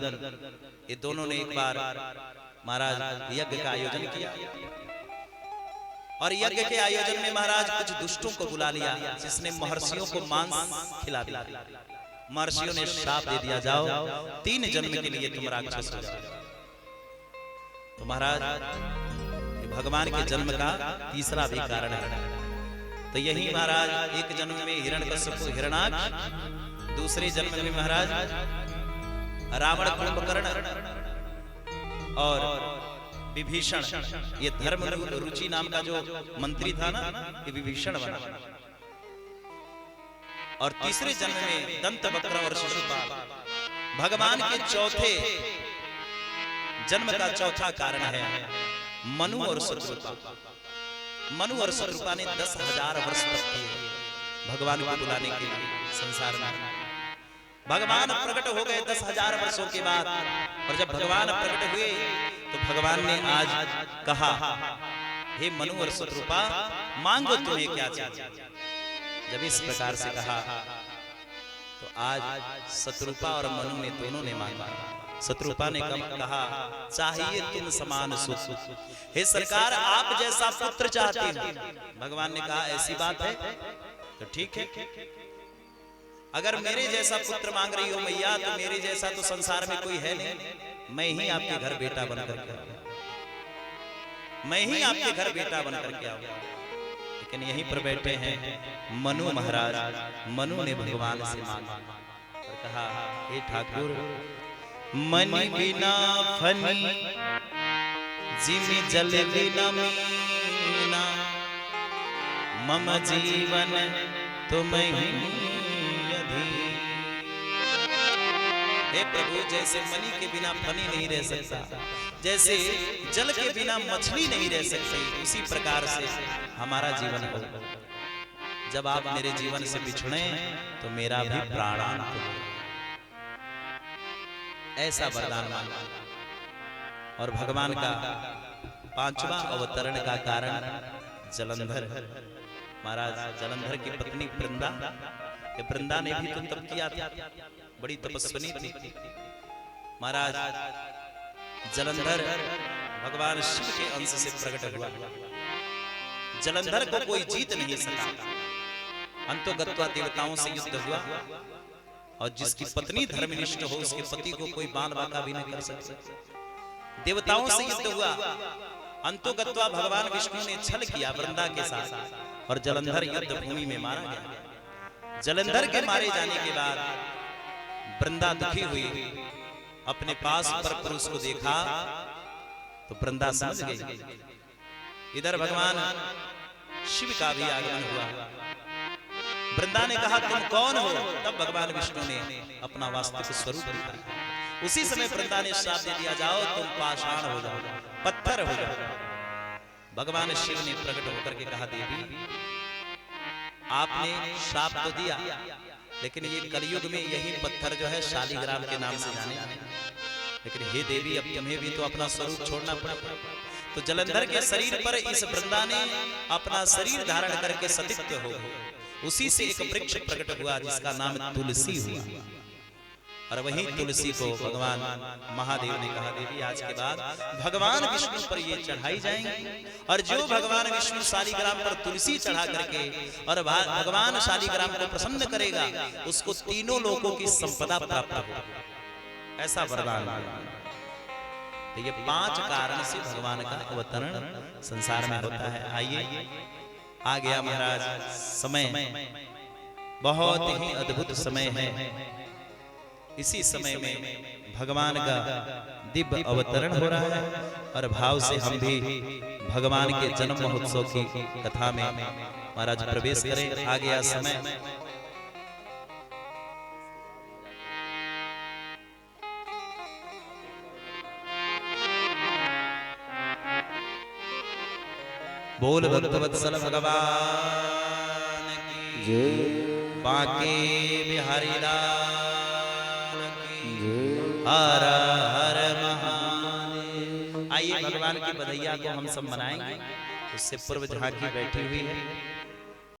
Speaker 1: ये दोनों ने एक बार महाराज यज्ञ का आयोजन किया। और यज्ञ के आयोजन में महाराज कुछ दुष्टों को बुला लिया, जिसने महर्षियों को मांस खिला दिया। महर्षियों ने श्राप दे दिया, जाओ 3 जन्म के लिए तुम राक्षस हो जाओ। तो महाराज भगवान के जन्म का तीसरा भी कारण है। तो यही महाराज एक जन्म में हिरण्यकश्यप हिरण्याक्ष, दूसरे जन्म में महाराज रावण कुंभकर्ण और विभीषण, ये धर्म रुचि नाम का जो मंत्री था ना, ये विभीषण बना। और तीसरे जन्म में दंत वक्र और शिशुपाल। भगवान के चौथे जन्म का चौथा कारण है मनु और शत्रुपा। मनु और शत्रुपा ने 10,000 वर्ष तक किए भगवान को बुलाने के लिए संसार में। भगवान प्रकट हो गए 10,000 वर्षों के बाद। और जब भगवान प्रकट हुए तो भगवान ने आज कहा, हे मनु और शत्रुपा, मांगो तुम्हें क्या चाहिए। जब इस प्रकार से कहा तो आज शत्रुपा और मनु ने दोनों ने मांगा। शत्रुपा ने कहा, चाहिए तुम समान सुख। हे सरकार, आप जैसा पुत्र चाहती हूं। भगवान ने कहा, ऐसी बात है तो ठीक है, अगर मेरे जैसा पुत्र मांग रही हो मैया, तो मेरे जैसा तो संसार में कोई है नहीं। मैं ही आपके घर बेटा बनकर के आऊंगा, मैं ही आपके घर बेटा बनकर के आऊंगा। लेकिन यहीं पर बैठे हैं मनु महाराज। मनु ने भगवान से मांगा और कहा, हे ठाकुर, मनि बिना फनी जिमि जल बिना मीना, मम जीवन तुम ही अधीन। हे प्रभु, जैसे मणि के बिना फनी नहीं रह सकता, जैसे जल के बिना मछली नहीं रह सकती, उसी प्रकार से हमारा जीवन हो। जब आप मेरे जीवन से बिछड़े तो मेरा भी प्राणांत हो। ऐसा वरदान मांगा। और भगवान का 5वां अवतरण का कारण जलंधर महाराज, जलंधर की पत्नी वृंदा। वृंदा ने भी तो तप किया था, बड़ी तपस्विनी थी महाराज। जलंधर भगवान शिव के अंश से प्रकट हुआ। जलंधर को कोई जीत नहीं सका। अंतोगत्वा देवताओं से युद्ध हुआ, और जिसकी पत्नी धर्मनिष्ठ हो उसके पति को कोई बाल बाका भी नहीं कर सकता। देवताओं से युद्ध हुआ। अंतोगत्वा भगवान विष्णु ने छल किया वृंदा के साथ, और जलंधर युद्ध भूमि में मारा गया। जलंधर के मारे जाने के बाद वृंदा दुखी हुई। अपने पास पर पुरुष को देखा तो वृंदा समझ गई। इधर भगवान शिव का भी आगमन हुआ। वृंदा ने कहा, तुम कौन हो? तब भगवान विष्णु ने अपना वास्तविक स्वरूप दिखाया। उसी समय वृंदा ने श्राप दे दिया, जाओ तुम पाषाण हो जाओ, पत्थर हो जाओ। भगवान शिव ने प्रकट होकर के कहा, देवी आपने श्राप तो दिया, लेकिन ये कलयुग में यही पत्थर जो है शालिग्राम के नाम से जाने। लेकिन हे देवी, अब तुम्हें भी तो अपना स्वरूप छोड़ना पड़ेगा। तो जलंधर के शरीर पर इस वृंदा ने अपना शरीर धारण करके सतीत्व हो गई। उसी से एक वृक्ष प्रकट हुआ जिसका नाम तुलसी हुआ। और वही तुलसी को भगवान महादेव ने कहा, देवी आज के बाद भगवान विष्णु पर ये चढ़ाई जाएंगी, और जो भगवान विष्णु शालिग्राम पर तुलसी चढ़ा करके और भगवान शालिग्राम को प्रसन्न करेगा, उसको तीनों लोकों की संपदा प्राप्त होगी। ऐसा वरदान। तो ये 5 कारण से भगवान का अवतरण संसार में होता है। आइए, आ गया महाराज समय, बहुत ही अद्भुत समय है। इसी समय में भगवान का दिव्य अवतरण हो रहा है, और भाव से हम भी भगवान के जन्म महोत्सव की कथा में महाराज प्रवेश करें। आ गया समय। बोल भक्तवत्सल भगवान की जय। बांके बिहारी लाल की जय। हर हर महादेव। आइए भगवान की बधैया को हम सब मनाएंगे। उससे पूर्व झांकी बैठी हुई है।